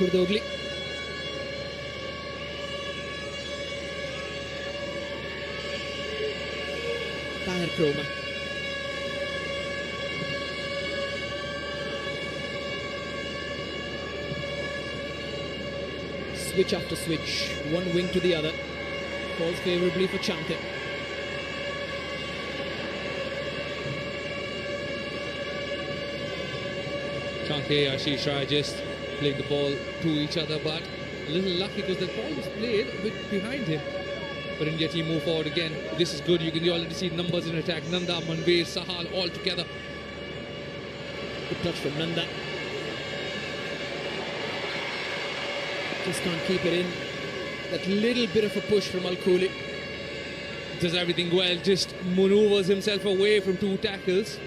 Kurdogli. Tahir Kroma. Switch after switch, one wing to the other. Falls favourably for Chante. Chante, Ashish Rai just playing the ball to each other, but a little lucky because the ball was played a bit behind him. But India team move forward again. This is good. You can already see numbers in attack. Nanda, Manveer, Sahal all together. Good touch from Nanda. Just can't keep it in. That little bit of a push from Al-Khuli. Does everything well, just maneuvers himself away from 2 tackles.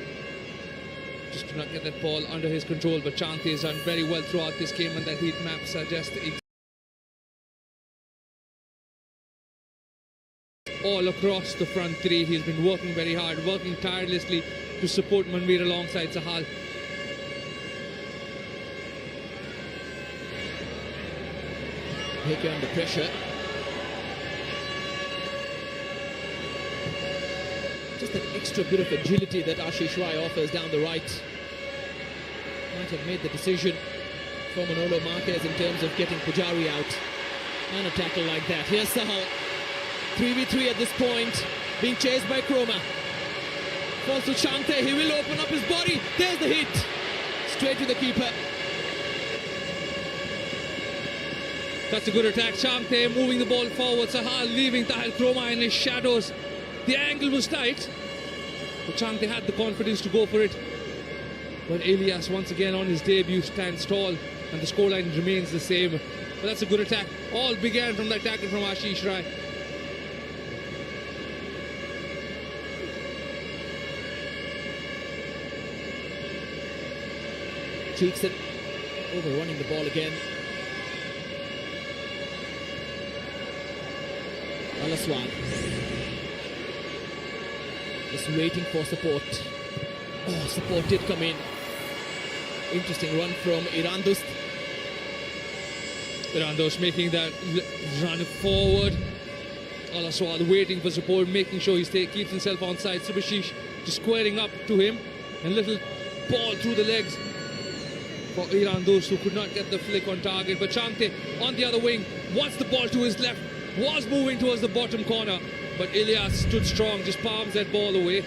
Just could not get that ball under his control, but Chante has done very well throughout this game, and that heat maps are just all across the front 3. He's been working very hard, working tirelessly to support Manveer alongside Sahal. Hickey under pressure. Just that extra bit of agility that Ashish Rai offers down the right. Might have made the decision for Manolo Marquez in terms of getting Pujari out. And a tackle like that. Here's Sahal. 3v3 at this point. Being chased by Kroma. Falls to Chante. He will open up his body. There's the hit. Straight to the keeper. That's a good attack. Chante moving the ball forward. Sahal leaving Tahir Kroma in his shadows. The angle was tight, but Chante had the confidence to go for it. But Elias once again on his debut stands tall, and the scoreline remains the same. But that's a good attack. All began from that tackle from Ashish Rai. Cheekson overrunning the ball again. Alaswan. Just waiting for support. Oh, support did come in. Interesting run from Irandust. Irandust making that run forward. Alaswad waiting for support, making sure he keeps himself on side. Subhashish just squaring up to him. And little ball through the legs for Irandust, who could not get the flick on target. But Chante on the other wing wants the ball to his left. Was moving towards the bottom corner, but Elias stood strong, just palms that ball away.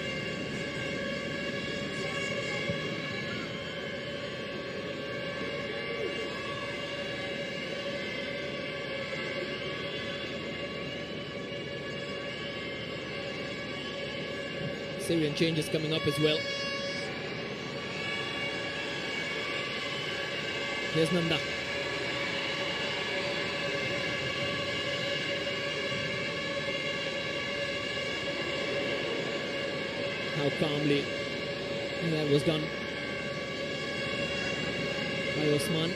Syrian changes coming up as well. Here's Nanda. How calmly that was done by Osman.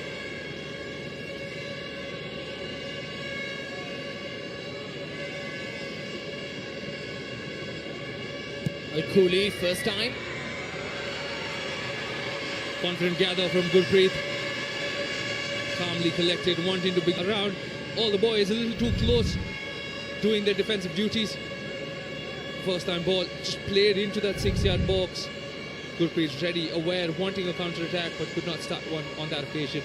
Al-Khuli, first time. Confident gather from Gurpreet. Calmly collected, wanting to be around. All the boys a little too close, doing their defensive duties. First time ball just played into that 6-yard box. Gurpreet ready, aware, wanting a counter attack, but could not start one on that occasion.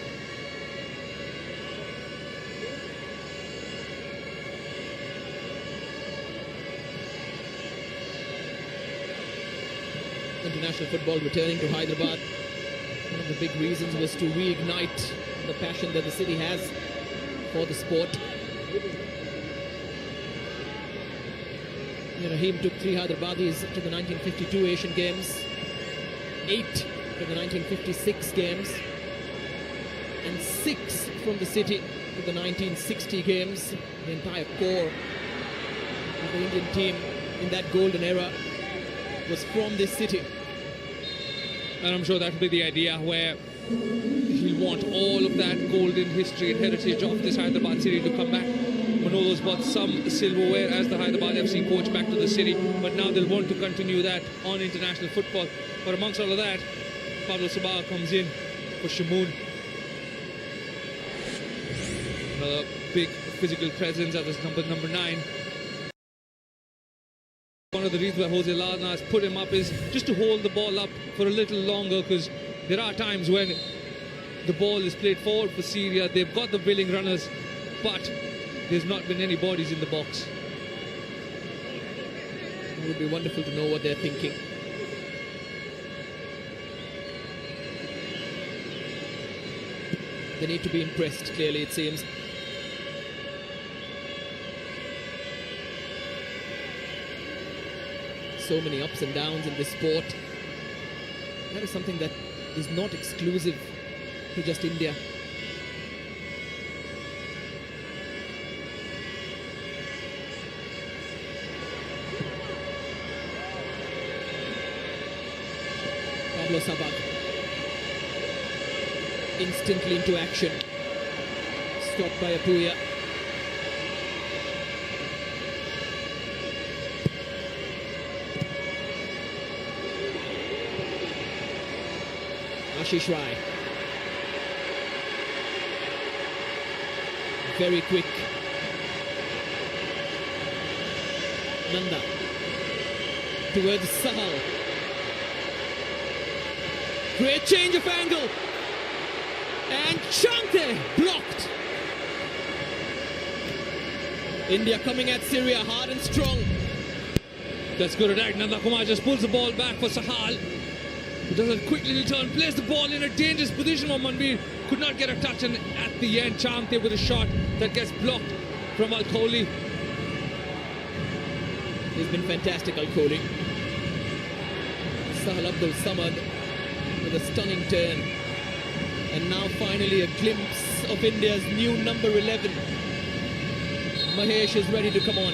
international football returning to Hyderabad. One of the big reasons was to reignite the passion that the city has for the sport. Rahim took 3 Hyderabadis to the 1952 Asian Games, 8 to the 1956 Games, and 6 from the city to the 1960 Games. The entire core of the Indian team in that golden era was from this city. And I'm sure that will be the idea, where he'll want all of that golden history and heritage of this Hyderabad city to come back. Manolo's brought some silverware as the Hyderabad FC coach back to the city, but now they'll want to continue that on international football. But amongst all of that, Pablo Sabah comes in for Shamoon. Another big physical presence at this number 9. One of the reasons why Jose Lalna has put him up is just to hold the ball up for a little longer, because there are times when the ball is played forward for Syria. They've got the willing runners, but there's not been any bodies in the box. It would be wonderful to know what they're thinking. They need to be impressed, clearly, it seems. So many ups and downs in this sport. That is something that is not exclusive to just India. Pablo Sabah instantly into action. Stopped by Apuya. Ashish Rai. Very quick. Nanda. Towards Sahal. Great change of angle. And Chante blocked. India coming at Syria hard and strong. That's good attack. Nanda Kumar just pulls the ball back for Sahal. He does a quick little turn, plays the ball in a dangerous position. Manbir could not get a touch, and at the end, Chante with a shot that gets blocked from Al-Kholi. He's been fantastic, Al-Kholi. Sahal Abdul Samad with a stunning turn. And now finally a glimpse of India's new number 11. Mahesh is ready to come on.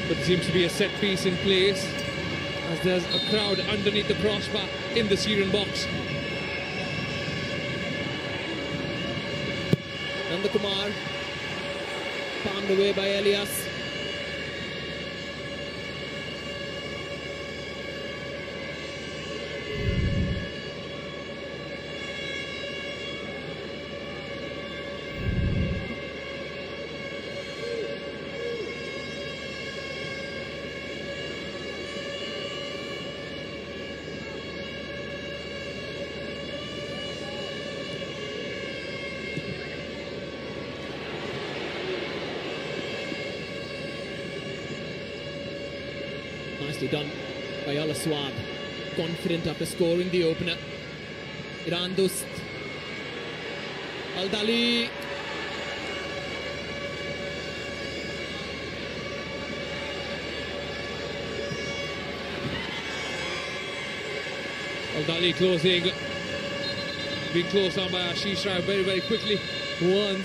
But there seems to be a set piece in place, as there's a crowd underneath the crossbar in the Syrian box. Nandakumar, palmed away by Elias. Nicely done by Al Aswad. Confident after scoring the opener. Iran Dost. Al Dali. Al Dali closing. Being closed on by Ashish Rai very, very quickly. One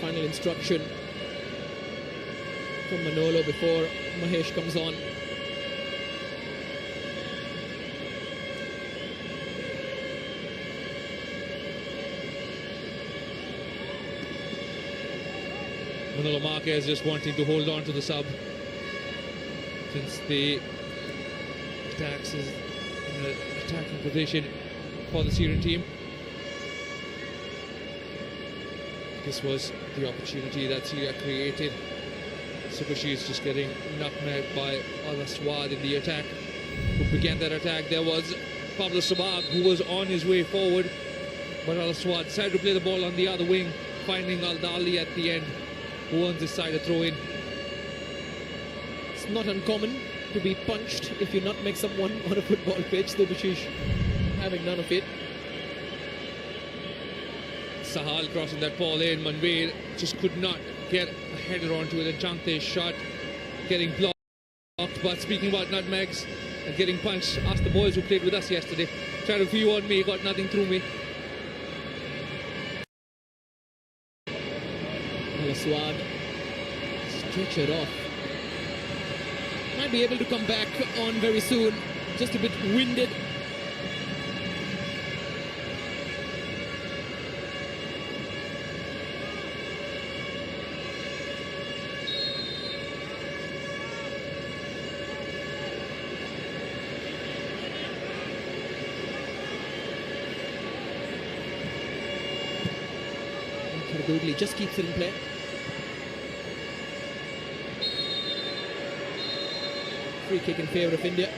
final instruction from Manolo before Mahesh comes on. Manolo Marquez just wanting to hold on to the sub, since the attacks is in an attacking position for the Syrian team. This was the opportunity that Syria created. Sukushi is just getting nutmegged by Al Aswad in the attack. Who began that attack? There was Pablo Sabag, who was on his way forward. But Al Aswad decided to play the ball on the other wing, finding Al Dali at the end, who earns his side a throw in. It's not uncommon to be punched if you not make someone on a football pitch. The British having none of it. Sahal crossing that ball in. Manveer just could not get a header onto it. A Jante's shot getting blocked. But speaking about nutmegs and getting punched, ask the boys who played with us yesterday. Tried a few on me, got nothing through me. Al Aswad stretch it off. Might be able to come back on very soon. Just a bit winded. Kardogli just keeps it in play. Free kick in favour of India.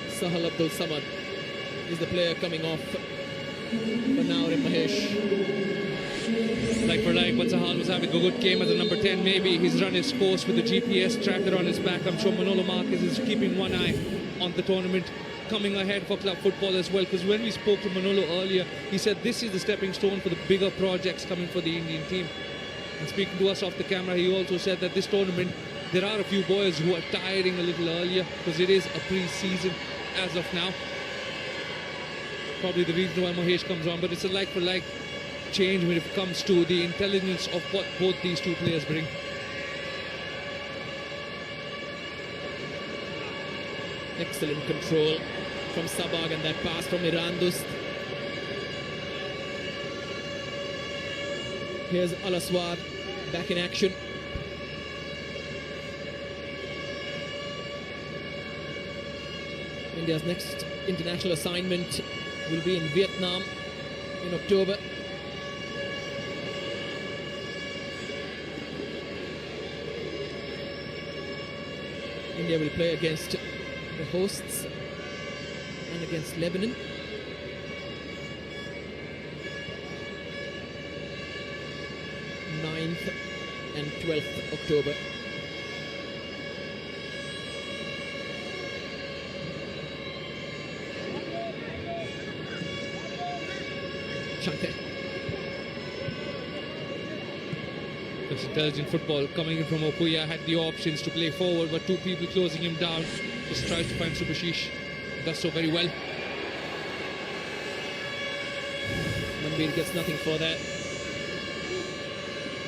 Sahal Abdul Samad is the player coming off for now in Mahesh. Like for like, but Sahal was having a good game as a number 10. Maybe he's run his course with the GPS tracker on his back. I'm sure Manolo Marquez is keeping one eye on the tournament coming ahead for club football as well, because when we spoke to Manolo earlier, he said this is the stepping stone for the bigger projects coming for the Indian team. And speaking to us off the camera, he also said that this tournament, there are a few boys who are tiring a little earlier because it is a pre-season as of now. Probably the reason why Mahesh comes on, but it's a like-for-like change when it comes to the intelligence of what both these two players bring. Excellent control from Sabag and that pass from Irandust. Here's Al Aswad back in action. India's next international assignment will be in Vietnam in October. India will play against the hosts and against Lebanon. (9th and 12th October. Shankar. That's intelligent football coming in from Okuya. Had the options to play forward, but two people closing him down. Just tries to find Subhashish. Does so very well. Manveer gets nothing for that.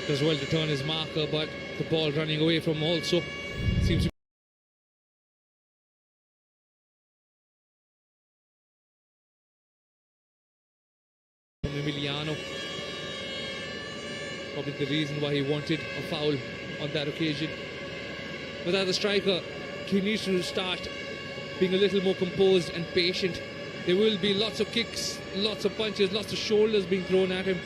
Does well to turn his marker, but the ball running away from also seems to be from Emiliano. Probably the reason why he wanted a foul on that occasion. But as a striker, he needs to start being a little more composed and patient. There will be lots of kicks, lots of punches, lots of shoulders being thrown at him.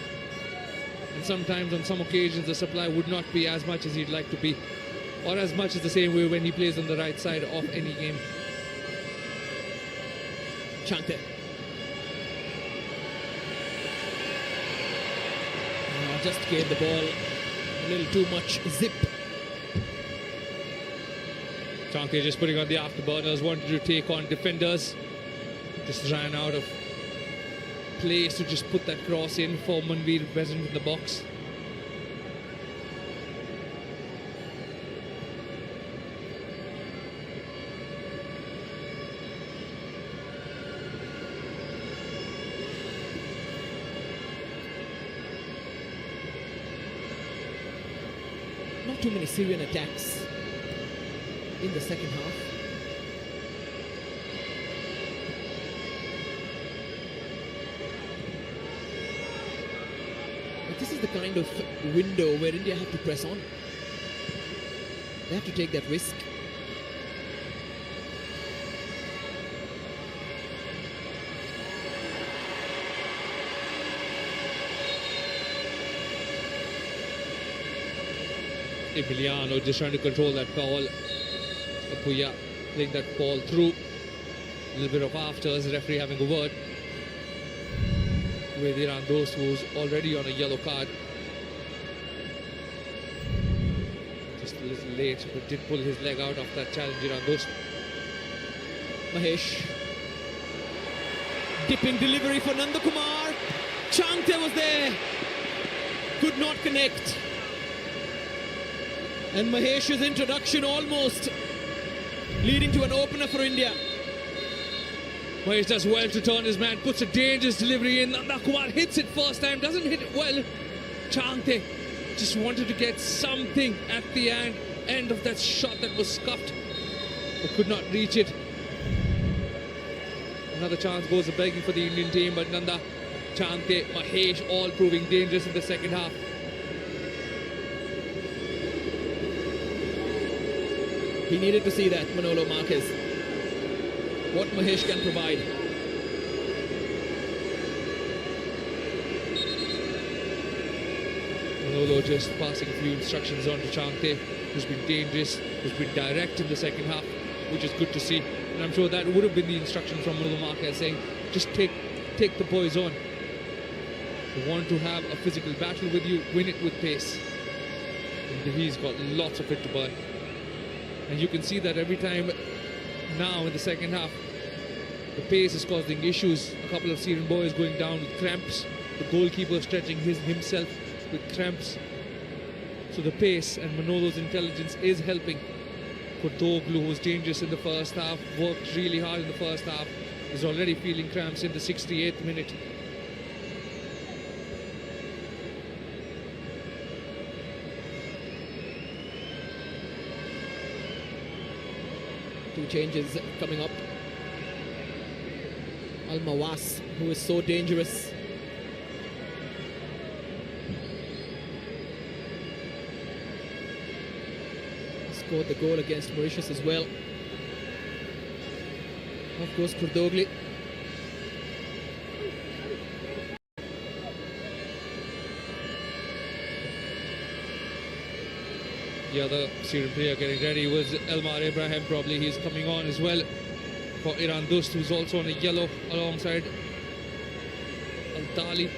And sometimes on some occasions the supply would not be as much as he'd like to be, or as much as the same way when he plays on the right side of any game. Chante. Just gave the ball a little too much zip. Chante just putting on the afterburners, wanted to take on defenders. Just ran out of place to just put that cross in for Manveer present in the box. Not too many Syrian attacks in the second half. But this is the kind of window where India have to press on. They have to take that risk. Emiliano just trying to control that ball. Puya playing that ball through. A little bit of after as the referee having a word with Iran Dost, who's already on a yellow card. Just a little late, but did pull his leg out of that challenge, Iran Dost. Mahesh. Dipping delivery for Nandakumar. Chante was there. Could not connect. And Mahesh's introduction almost leading to an opener for India. Mahesh does well to turn his man, puts a dangerous delivery in. Nandakumar hits it first time, doesn't hit it well. Chante just wanted to get something at the end of that shot that was scuffed, but could not reach it. Another chance goes begging for the Indian team, but Nanda, Chante, Mahesh all proving dangerous in the second half. He needed to see that, Manolo Marquez. What Mahesh can provide. Manolo just passing a few instructions on to Chante, who's been dangerous, who's been direct in the second half, which is good to see. And I'm sure that would have been the instruction from Manolo Marquez, saying, just take the boys on. They want to have a physical battle with you, win it with pace. And he's got lots of it to burn. And you can see that every time now in the second half, the pace is causing issues. A couple of Syrian boys going down with cramps. The goalkeeper stretching himself with cramps. So the pace and Manolo's intelligence is helping. Kurtoglu, who was dangerous in the first half, worked really hard in the first half, is already feeling cramps in the 68th minute. Two changes coming up. Al-Mawas, who is so dangerous. Scored the goal against Mauritius as well. Of course, Kurdogli. The other Syrian player getting ready was Elmar Ibrahim. Probably he's coming on as well for Iran Dost, who's also on a yellow alongside Al-Tali.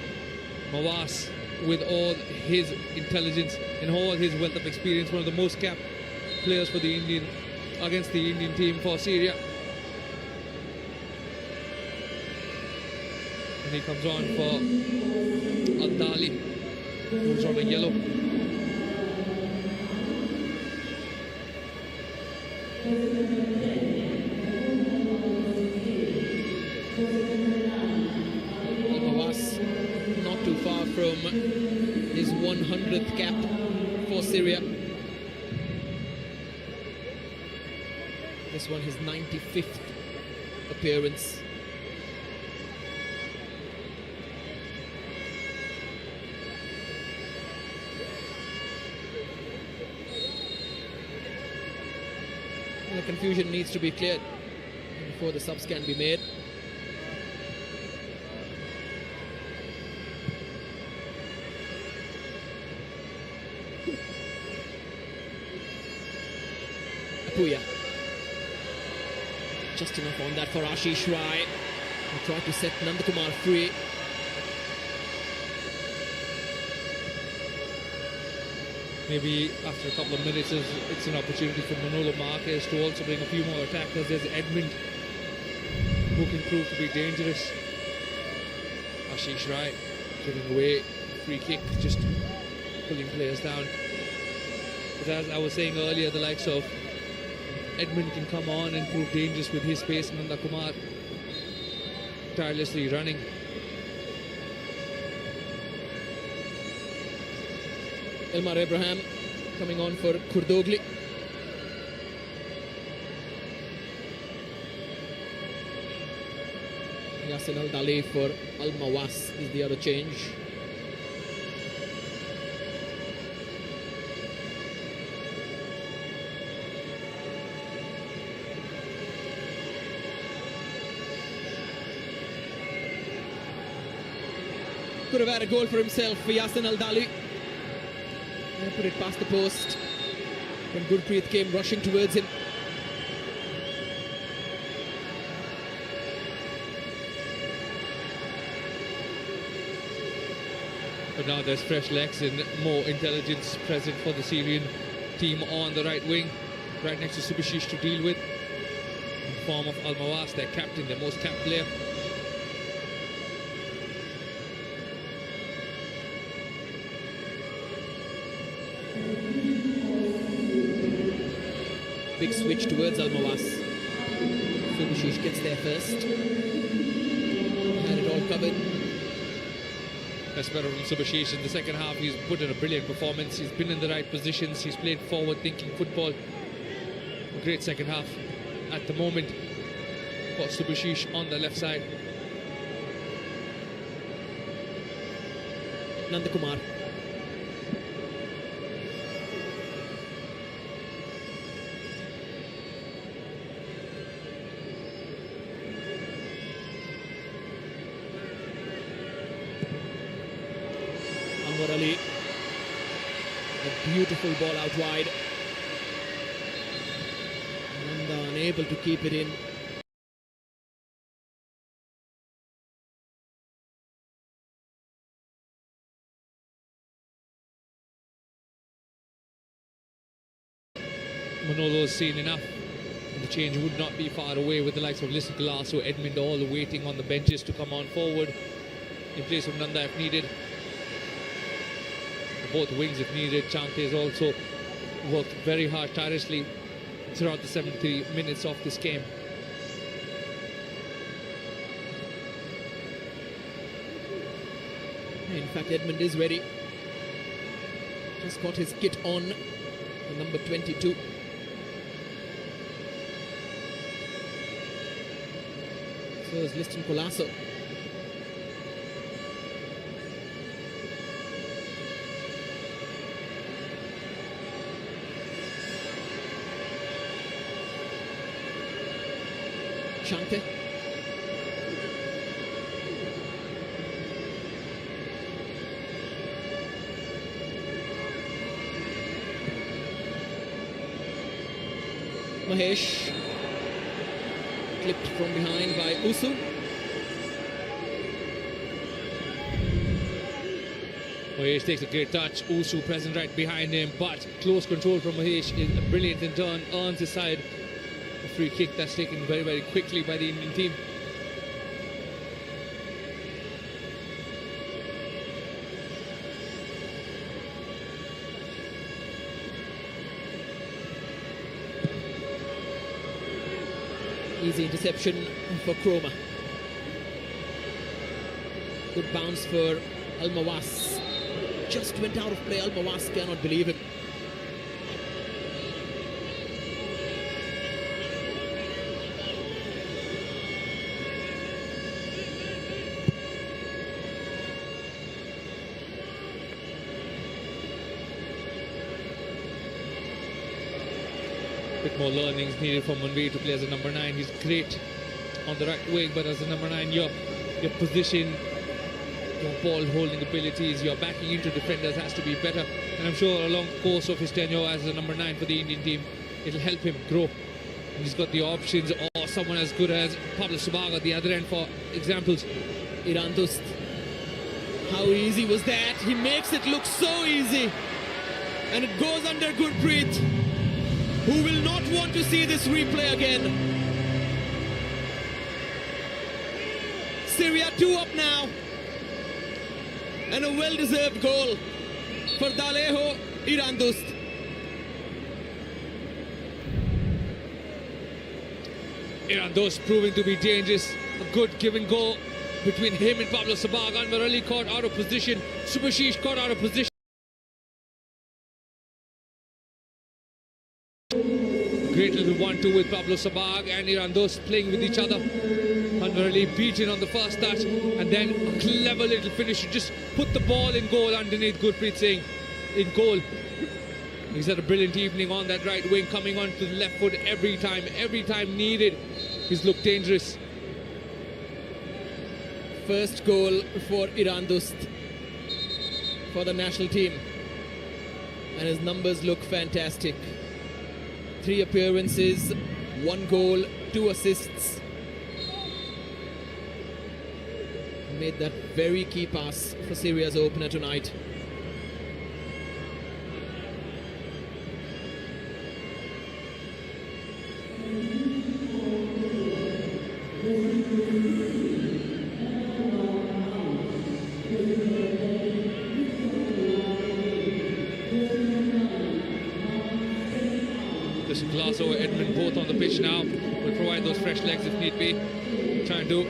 Mawas, with all his intelligence and all his wealth of experience, one of the most capped players for the Indian, against the Indian team for Syria. And he comes on for Al-Tali, who's on a yellow. Al-Mawas not too far from his 100th cap for Syria. This one his 95th appearance. The confusion needs to be cleared before the subs can be made. Apuya. Just enough on that for Ashish Rai. He tried to set Nandakumar free. Maybe after a couple of minutes, it's an opportunity for Manolo Marquez to also bring a few more attackers. There's Edmund, who can prove to be dangerous. Ashish Rai giving away free kick, just pulling players down. But as I was saying earlier, the likes of Edmund can come on and prove dangerous with his pace. Nandakumar tirelessly running. Elmar Ibrahim coming on for Kurdogli. Yasin Al-Dali for Al-Mawas is the other change. Could have had a goal for himself for Yasin Al-Dali. Put it past the post. when Gurpreet came rushing towards him. But now there's fresh legs and more intelligence present for the Syrian team on the right wing, right next to Subashish to deal with. In the form of Al-Mawas, their captain, their most capped player. Big switch towards Al-Mawas. Subashish gets there first. Had it all covered. That's better from Subashish in the second half. He's put in a brilliant performance. He's been in the right positions. He's played forward-thinking football. A great second half at the moment for Subashish on the left side. Nandakumar. Ali, a beautiful ball out wide. Nanda unable to keep it in. Manolo's seen enough, and the change would not be far away with the likes of Listen Galasso, Edmund all waiting on the benches to come on forward in place of Nanda if needed. Both wings if needed. Chante has also worked very hard, tirelessly throughout the 70 minutes of this game. In fact, Edmund is ready. Just got his kit on, number 22. So is Liston Colasso. Chante. Mahesh. Clipped from behind by Usu. Mahesh takes a great touch. Usu present right behind him, but close control from Mahesh is brilliant in turn, earns his side. A free kick that's taken very, very quickly by the Indian team. Easy interception for Kroma. Good bounce for Al-Mawas. Just went out of play. Al-Mawas cannot believe it. Bit more learnings needed from Munvi to play as a number 9. He's great on the right wing, but as a number 9, your position, your ball holding abilities, your backing into defenders has to be better. And I'm sure along the course of his tenure as a number 9 for the Indian team, it'll help him grow. And he's got the options, or someone as good as Pablo Subaga at the other end, for examples. Irandust. How easy was that? He makes it look so easy. And it goes under Gurpreet, who will not want to see this replay again. Syria 2 up now. And a well-deserved goal for Daleho Irandust. Irandust proving to be dangerous. A good give and go between him and Pablo Sabag. Anwar Ali caught out of position. Subashish caught out of position. Great little 1-2 with Pablo Sabag and Irandust playing with each other. Anwar Ali beaten on the first touch, and then a clever little finish to just put the ball in goal underneath Gurpreet Singh. In goal. He's had a brilliant evening on that right wing, coming on to the left foot every time needed. He's looked dangerous. First goal for Irandust for the national team. And his numbers look fantastic. 3 appearances, 1 goal, 2 assists. Made that very key pass for Syria's opener tonight. Just glass over Edmund both on the pitch now. Will provide those fresh legs if need be. Trying to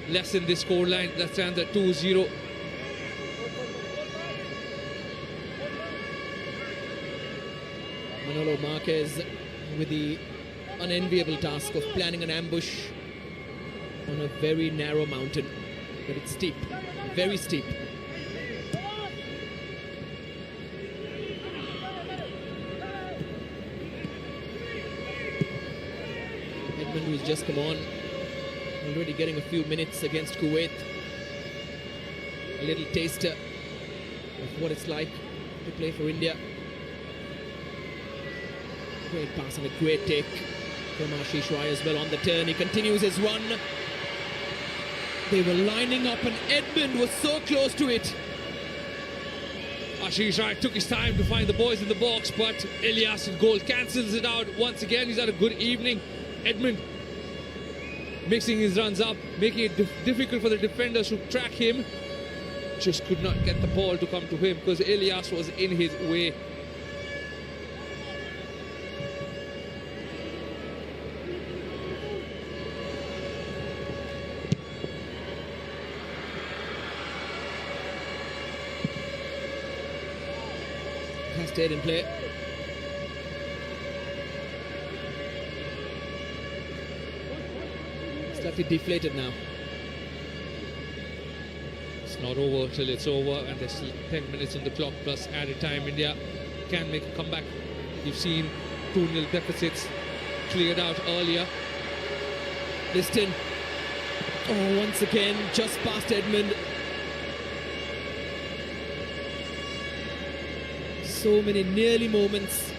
lessen this scoreline that stands at 2-0. Manolo Marquez with the unenviable task of planning an ambush on a very narrow mountain, but it's steep, very steep. Edmund, who's just come on, already getting a few minutes against Kuwait. A little taster of what it's like to play for India. Great pass and a great take from Ashish Rai as well on the turn. He continues his run. They were lining up and Edmund was so close to it. Ashish Rai took his time to find the boys in the box, but Ilyas's goal cancels it out once again. He's had a good evening. Edmund mixing his runs up, making it difficult for the defenders to track him. Just could not get the ball to come to him because Ilyas was in his way. Has stayed in play. Slightly deflated now. It's not over till it's over, and there's still 10 minutes on the clock plus added time. India can make a comeback. You've seen 2-0 deficits cleared out earlier. Liston. Oh, once again, just past Edmund. So many nearly moments.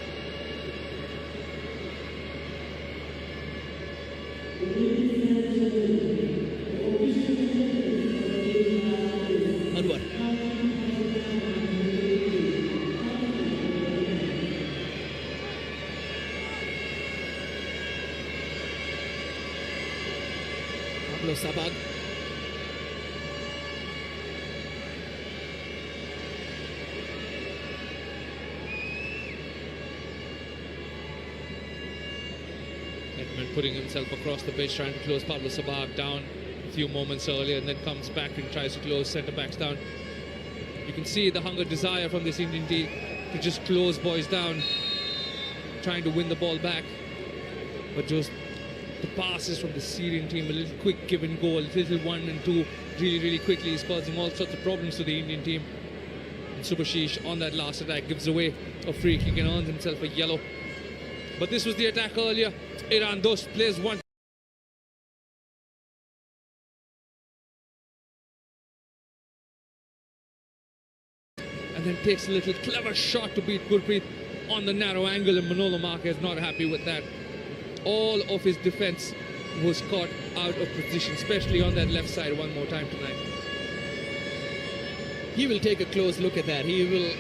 Anwar. Pablo Sabag. Edmund putting himself across the pitch, trying to close Pablo Sabag down a few moments earlier, and then comes back and tries to close centre-backs down. You can see the hunger, desire from this Indian team to just close boys down, trying to win the ball back. But just the passes from the Syrian team, a little quick give and go, a little 1 and 2 really quickly is causing all sorts of problems to the Indian team. And Subhashish on that last attack gives away a free kick and earns himself a yellow. But this was the attack earlier. Iran Dost plays one. And then takes a little clever shot to beat Gurpreet on the narrow angle, and Manolo Marquez not happy with that. All of his defense was caught out of position, especially on that left side one more time tonight. He will take a close look at that. He will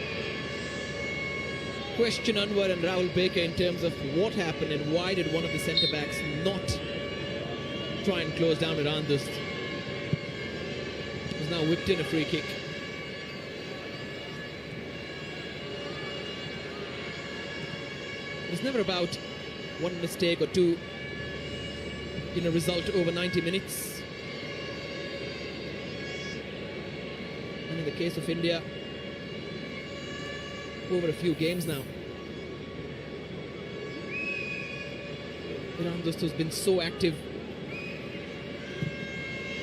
question Anwar and Rahul Baker in terms of what happened and why did one of the centre-backs not try and close down Iran Dost. He's now whipped in a free kick. It's never about one mistake or two in a result over 90 minutes. And in the case of India, over a few games now. Iran Dost has been so active.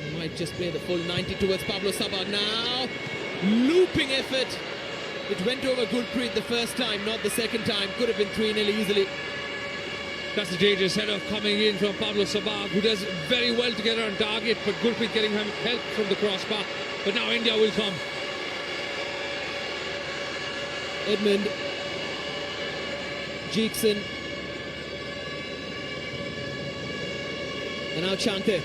He might just play the full 90 towards Pablo Sabag now. Looping effort. It went over Gurpreet the first time, not the second time. Could have been 3-0 easily. That's a dangerous header coming in from Pablo Sabag, who does very well to get on target, but Gurpreet getting him help from the crossbar. But now India will come. Edmund, Jeekson, And now Chante.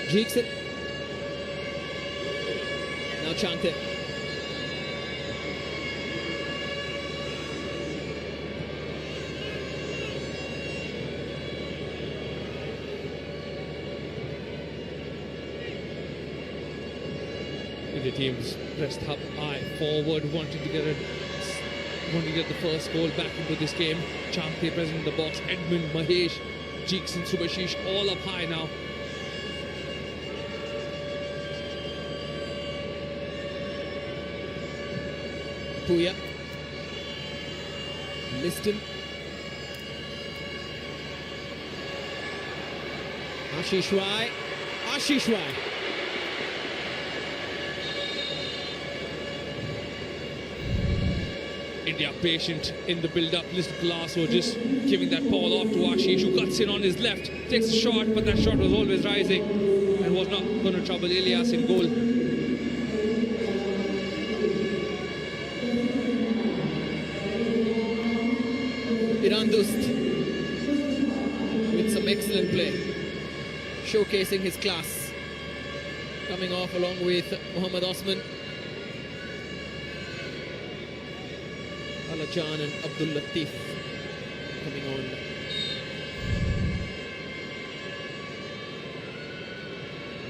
Jackson. Now Chante. The team's pressed up high forward, wanting to get the first goal back into this game. Chante present in the box. Edmund, Mahesh, Jackson, Subhashish all up high now. Puya. Liston. Ashish Rai. Ashish Rai. India patient in the build-up. List Glasgow just giving that ball off to Ashish, who cuts in on his left, takes a shot, but that shot was always rising and was not going to trouble Elias in goal. Irandust with some excellent play, showcasing his class, coming off along with Mohammad Osman, Alajan and Abdul Latif coming on.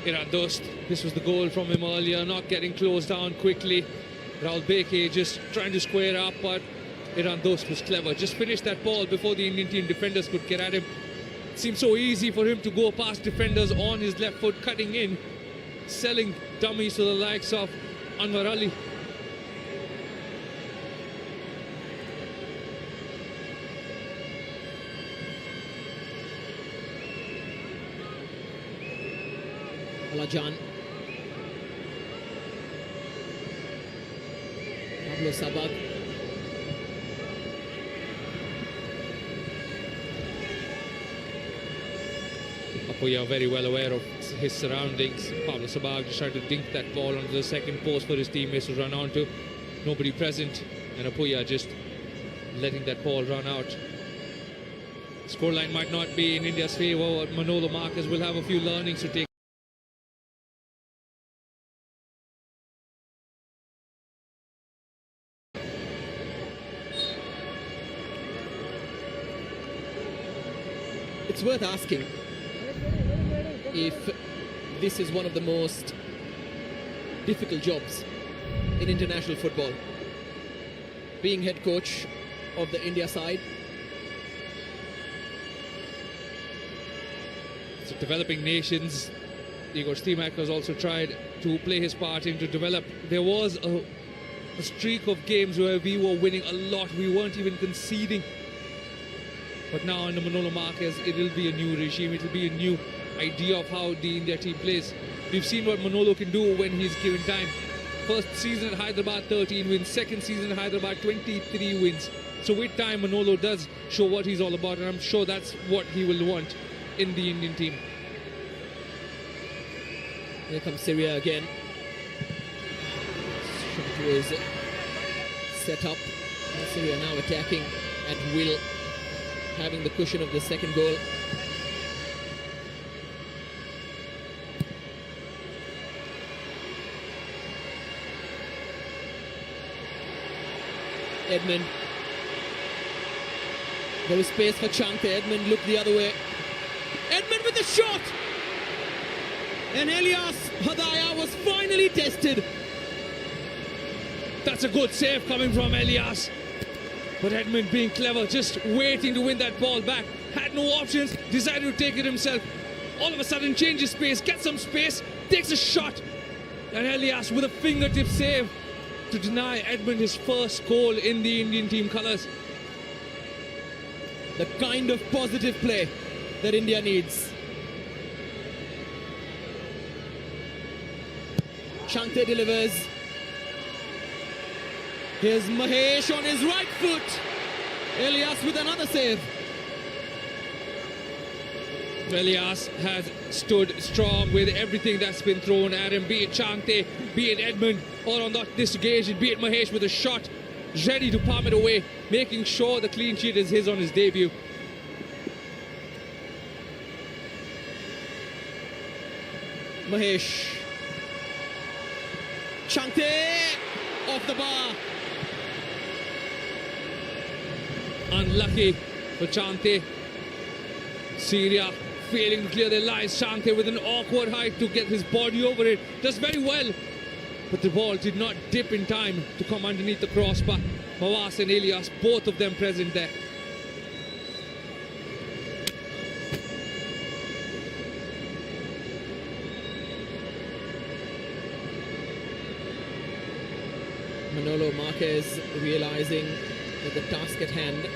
Irandust, this was the goal from him earlier, not getting closed down quickly. Rahul Beke just trying to square up, but Irandust was clever. Just finished that ball before the Indian team defenders could get at him. It seemed so easy for him to go past defenders on his left foot, cutting in, selling dummies to the likes of Anwar Ali. Alajan. Pablo Sabag. We are very well aware of his surroundings. Pablo Sabag just tried to dink that ball onto the second post for his teammates to run onto. Nobody present, and Apuya just letting that ball run out. Scoreline might not be in India's favour. Manolo Marquez will have a few learnings to take. It's worth asking if this is one of the most difficult jobs in international football. Being head coach of the India side. So developing nations, Igor Stimac has also tried to play his part in to develop. There was a streak of games where we were winning a lot. We weren't even conceding. But now under Manolo Marquez, it will be a new regime. It will be a new idea of how the India team plays. We've seen what Manolo can do when he's given time. First season at Hyderabad, 13 wins. Second season at Hyderabad, 23 wins. So with time, Manolo does show what he's all about, and I'm sure that's what he will want in the Indian team. Here comes Syria again. Shot was set up. Syria now attacking at will, having the cushion of the second goal. Edmund. There is space for Chante. Edmund looked the other way. Edmund with the shot! And Elias Hadaya was finally tested. That's a good save coming from Elias. But Edmund being clever, just waiting to win that ball back. Had no options, decided to take it himself. All of a sudden changes space, gets some space, takes a shot. And Elias with a fingertip save to deny Edmund his first goal in the Indian team colours. The kind of positive play that India needs. Chante delivers. Here's Mahesh on his right foot. Elias with another save. Elias has stood strong with everything that's been thrown at him, be it Chante, be it Edmund, or on this occasion, be it Mahesh with a shot, ready to palm it away, making sure the clean sheet is his on his debut. Mahesh. Chante off the bar. Unlucky for Chante. Syria failing to clear their lines. Chante with an awkward height to get his body over it. Does very well. But the ball did not dip in time to come underneath the crossbar. Mawas and Elias, both of them present there. Manolo Marquez realizing that the task at hand,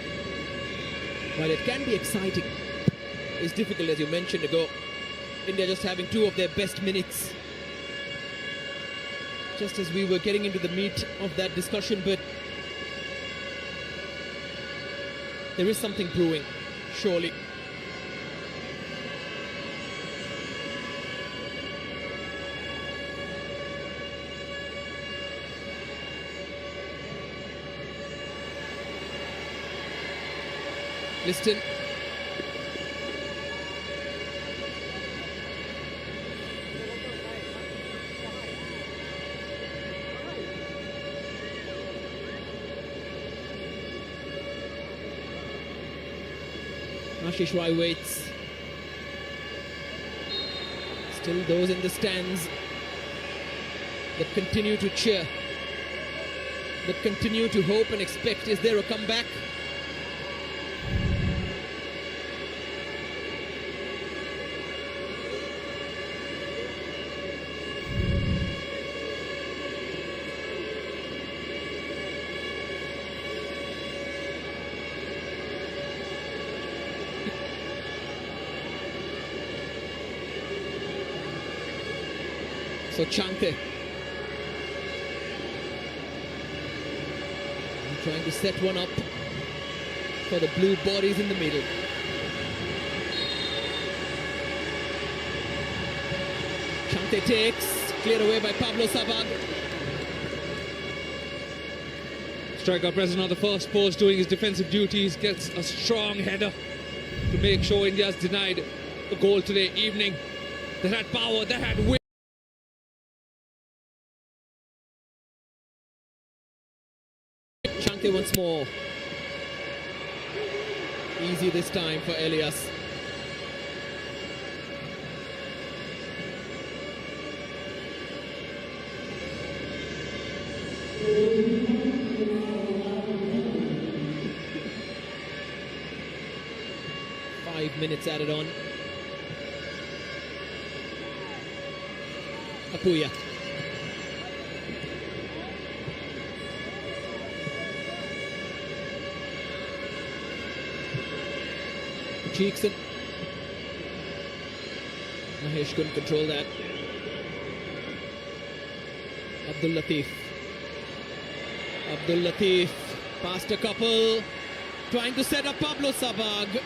while it can be exciting, is difficult, as you mentioned ago. India just having two of their best minutes. Just as we were getting into the meat of that discussion, but there is something brewing, surely. Liston. Ashish Rai waits. Still those in the stands that continue to cheer, that continue to hope and expect. Is there a comeback? So Chante trying to set one up for the blue bodies in the middle. Chante takes, cleared away by Pablo Sabag. Striker present on the first post doing his defensive duties, gets a strong header to make sure India's denied a goal today evening. That had power, that had weight. Chante once more. Easy this time for Elias. Minutes added on. Apuya. Cheekson. Mahesh couldn't control that. Abdul Latif. Abdul Latif past a couple. Trying to set up Pablo Sabag.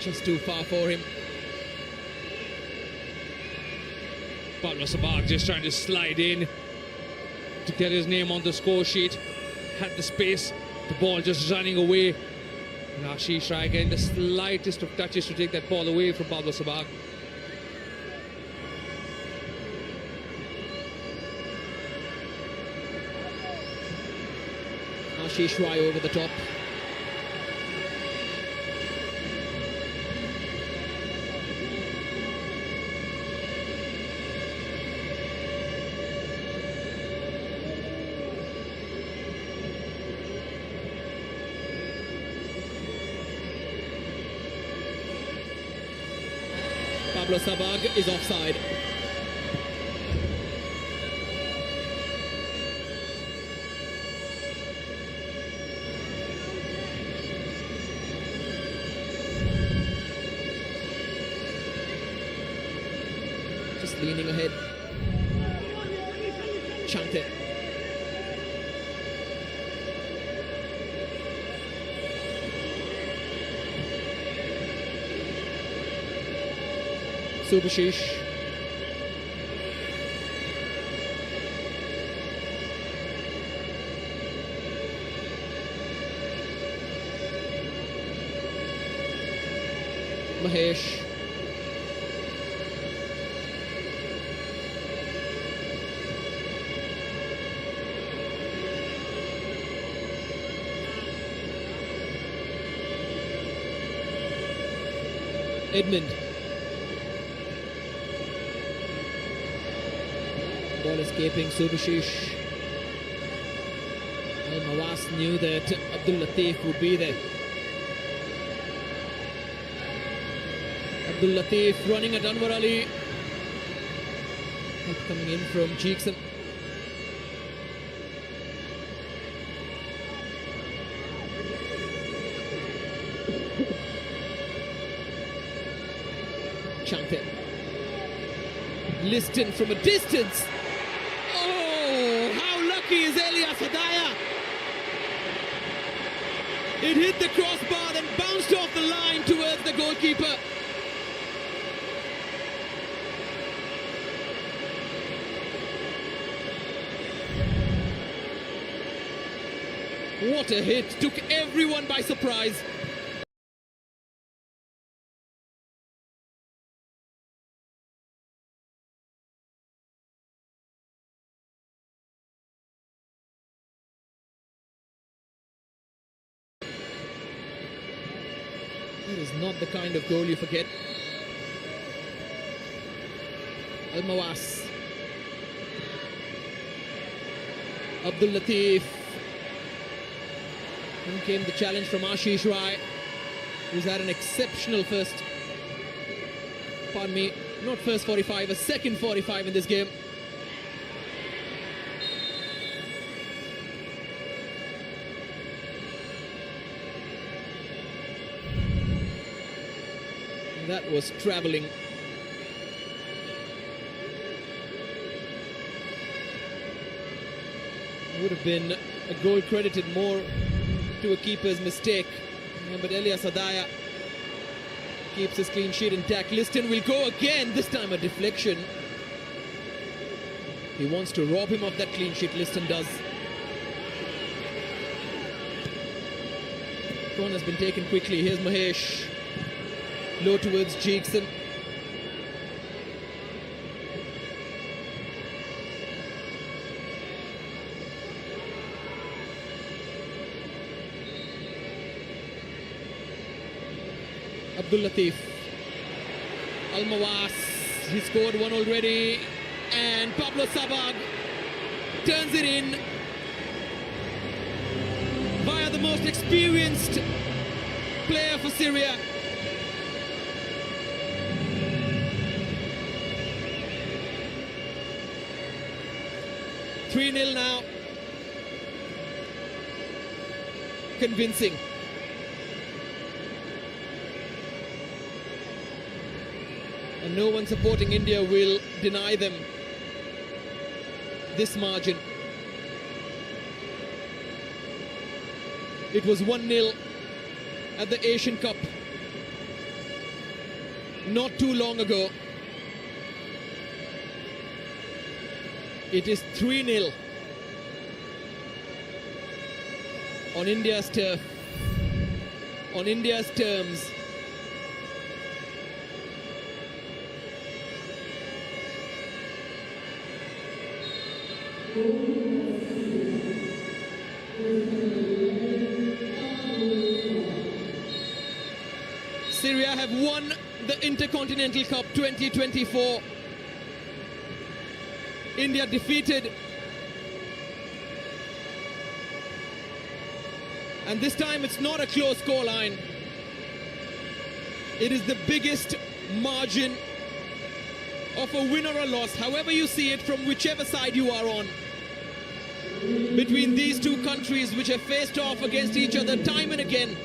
Just too far for him. Pablo Sabag just trying to slide in to get his name on the score sheet. Had the space, the ball just running away. And Ashish Rai again, the slightest of touches to take that ball away from Pablo Sabag. Ashish Rai over the top. Pablo Sabag is offside. Just leaning ahead. Chante. Subhashish. Mahesh. Edmund. Ball escaping Subhashish. Well, Mawas knew that Abdul Latif would be there. Abdul Latif running at Anwar Ali. Help coming in from Cheekson. Chankar. Liston from a distance. Oh, how lucky is Elias Hadaya? It hit the crossbar and bounced off the line towards the goalkeeper. What a hit, took everyone by surprise. That is not the kind of goal you forget. Al-Mawas. Abdul Latif. In came the challenge from Ashish Rai, who's had an exceptional not first 45, a second 45 in this game. And that was travelling. Would have been a goal credited more to a keeper's mistake, but Elias Hadaya keeps his clean sheet intact. Liston will go again, this time a deflection. He wants to rob him of that clean sheet, Liston does. Corner's been taken quickly. Here's Mahesh, low towards Cheekson. Abdul Latif. Al-Mawas, he scored one already, and Pablo Sabag turns it in via the most experienced player for Syria. (3-0) now. Convincing. And no one supporting India will deny them this margin. It was 1-0 at the Asian Cup not too long ago. It is 3-0 on India's turf, on India's terms. Syria have won the Intercontinental Cup 2024. India defeated. And this time it's not a close scoreline. It is the biggest margin of a win or a loss, however you see it, from whichever side you are on, between these two countries which have faced off against each other time and again.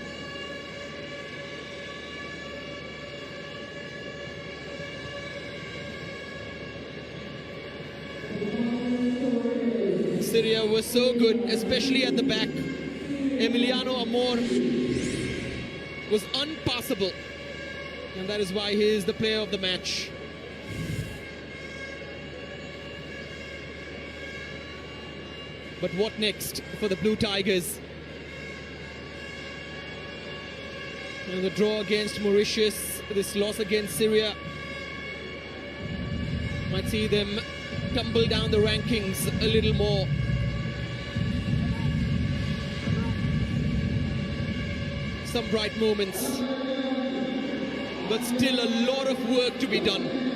Syria was so good, especially at the back. Emiliano Amor was unpassable, and that is why he is the player of the match. But what next for the Blue Tigers? And the draw against Mauritius, this loss against Syria, might see them tumble down the rankings a little more. Some bright moments, but still a lot of work to be done.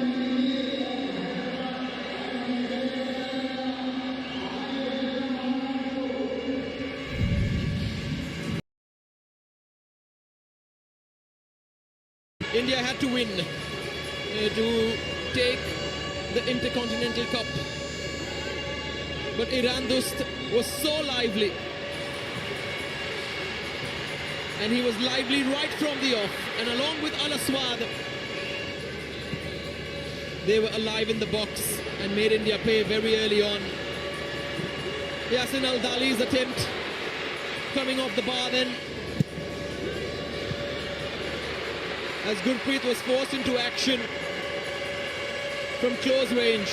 India had to win to take the Intercontinental Cup, but Iran Dost was so lively, and he was lively right from the off, and along with Al Aswad, they were alive in the box and made India pay very early on. Yasin Al-Dali's attempt coming off the bar then, as Gurpreet was forced into action from close range.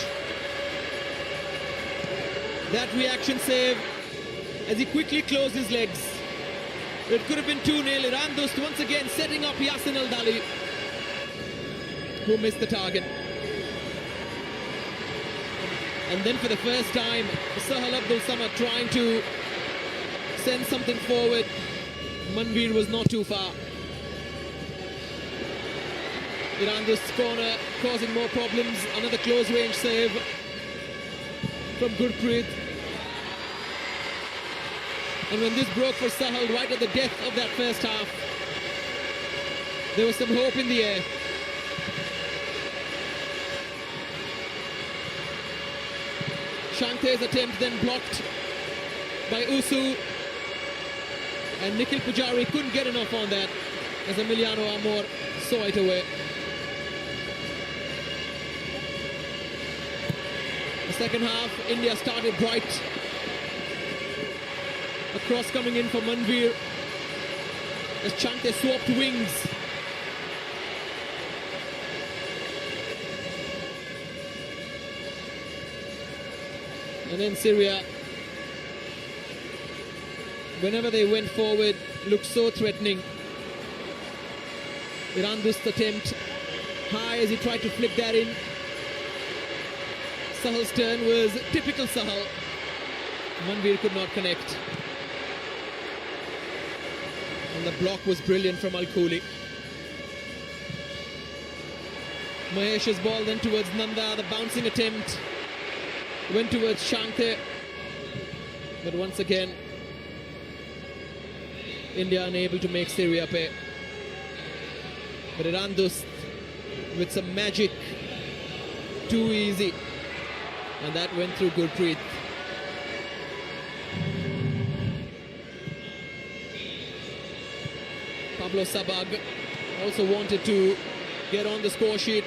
That reaction save as he quickly closed his legs. It could have been 2-0. Iran Dost once again setting up Yasin Al-Dali, who missed the target. And then for the first time, Sahal Abdul Samad trying to send something forward. Manveer was not too far. Iran Dost's corner causing more problems. Another close range save from Gurpreet. And when this broke for Sahal right at the death of that first half, there was some hope in the air. Shante's attempt then blocked by Usu, and Nikhil Pujari couldn't get enough on that as Emiliano Amor saw it away. The second half, India started bright. A cross coming in for Manveer as Chante swapped wings. And then Syria, whenever they went forward, looked so threatening. Iran Dost's attempt high as he tried to flick that in. Sahal's turn was typical Sahal. Manveer could not connect. And the block was brilliant from Al-Khuli. Mahesh's ball then towards Nanda. The bouncing attempt went towards Shante. But once again, India unable to make Syria pay. But Iran Dost with some magic, too easy. And that went through Gurpreet. Pablo Sabag also wanted to get on the score sheet.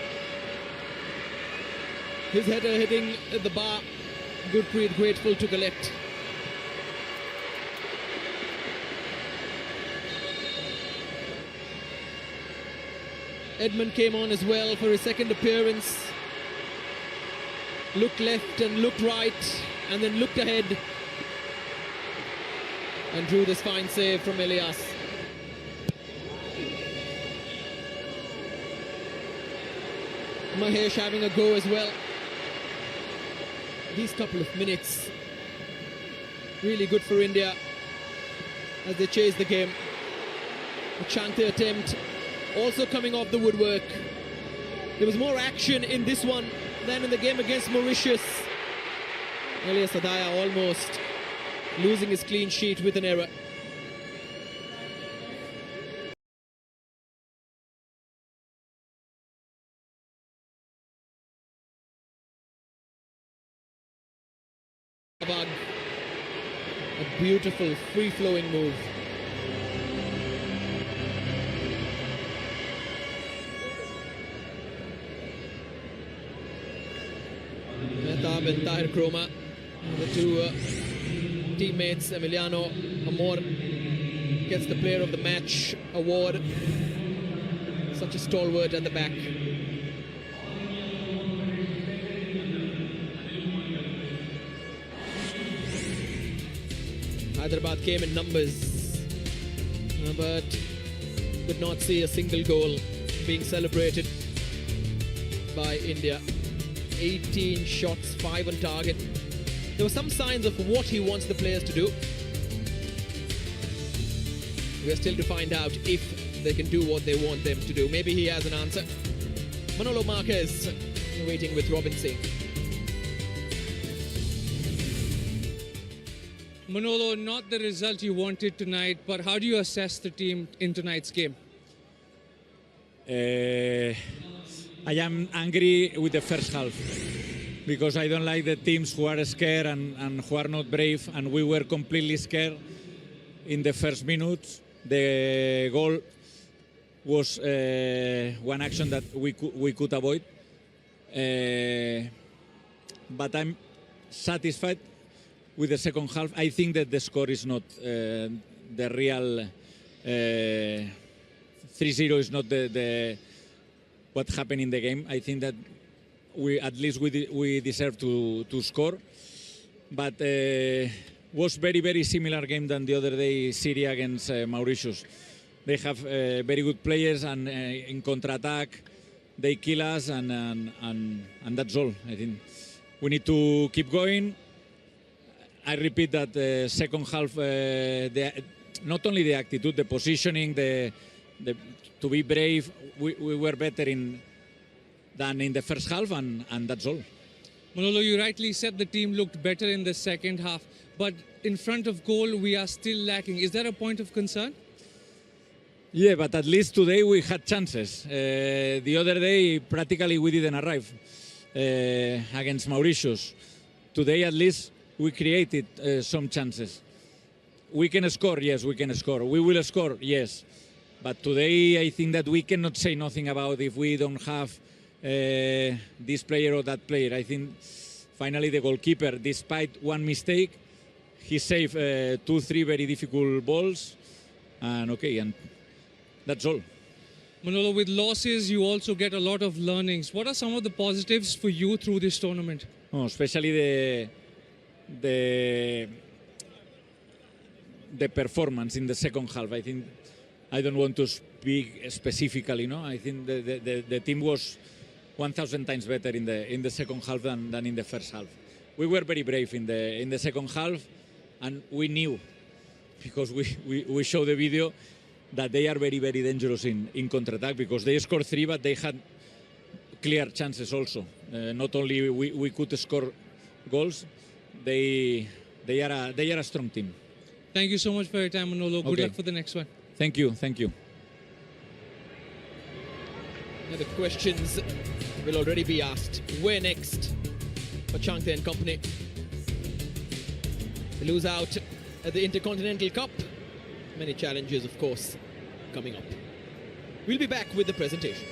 His header hitting the bar. Gurpreet grateful to collect. Edmund came on as well for his second appearance. Looked left and looked right and then looked ahead and drew this fine save from Elias. Mahesh having a go as well. These couple of minutes really good for India as they chase the game. The Chante attempt also coming off the woodwork. There was more action in this one than in the game against Mauritius. Elias Adaya almost losing his clean sheet with an error. A beautiful free-flowing move. Mehtab and Tahir Kroma, the two teammates. Emiliano Amor gets the Player of the Match award. Such a stalwart at the back. Hyderabad came in numbers, but could not see a single goal being celebrated by India. 18 shots, 5 on target. There were some signs of what he wants the players to do. We are still to find out if they can do what they want them to do. Maybe he has an answer. Manolo Marquez waiting with Robin Singh. Manolo, not the result you wanted tonight, but how do you assess the team in tonight's game? I am angry with the first half because I don't like the teams who are scared and who are not brave, and we were completely scared in the first minutes. The goal was one action that we could avoid, but I'm satisfied with the second half. I think that the score is not the real 3-0 is not the what happened in the game. I think that we at least we deserve to score, but was very similar game than the other day, Syria against Mauritius. They have very good players, and in counter-attack they kill us, and that's all. I think we need to keep going. I repeat that the second half, not only the attitude, the positioning, to be brave, we were better than in the first half, and that's all. Manolo, you rightly said the team looked better in the second half, but in front of goal we are still lacking. Is that a point of concern? Yeah, but at least today we had chances. The other day, practically we didn't arrive against Mauritius. Today, at least, we created some chances. We can score, yes, we can score. We will score, yes. But today, I think that we cannot say nothing about if we don't have this player or that player. I think finally the goalkeeper, despite one mistake, he saved 2-3 very difficult balls. And okay, and that's all. Manolo, with losses, you also get a lot of learnings. What are some of the positives for you through this tournament? Oh, especially the performance in the second half. I think I don't want to speak specifically. No, I think the team was 1,000 times better in the second half than in the first half. We were very brave in the second half, and we knew, because we showed the video, that they are very dangerous in counter-attack, because they scored 3, but they had clear chances also. Not only we could score goals, they are a strong team. Thank you so much for your time, Manolo. Good Okay. luck for the next one. Thank you. Now the questions will already be asked. Where next for Changte and company? They lose out at the Intercontinental Cup. Many challenges, of course, coming up. We'll be back with the presentation.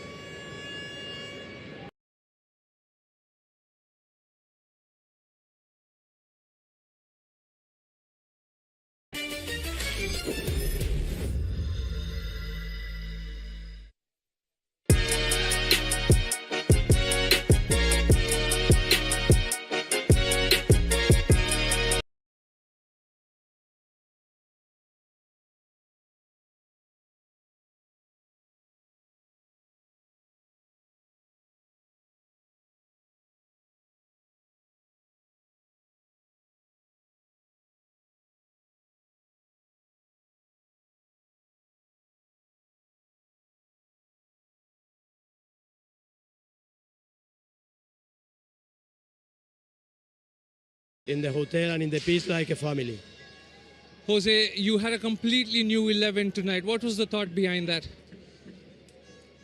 In the hotel and in the pitch like a family. Jose, you had a completely new 11 tonight. What was the thought behind that?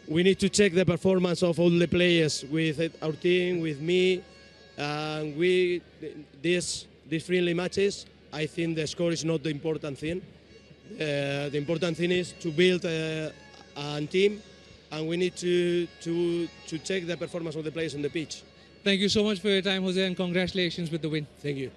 We need to check the performance of all the players with our team, with me, and these friendly matches. I think the score is not the important thing. The important thing is to build a team, and we need to check the performance of the players on the pitch. Thank you so much for your time, Jose, and congratulations with the win. Thank you.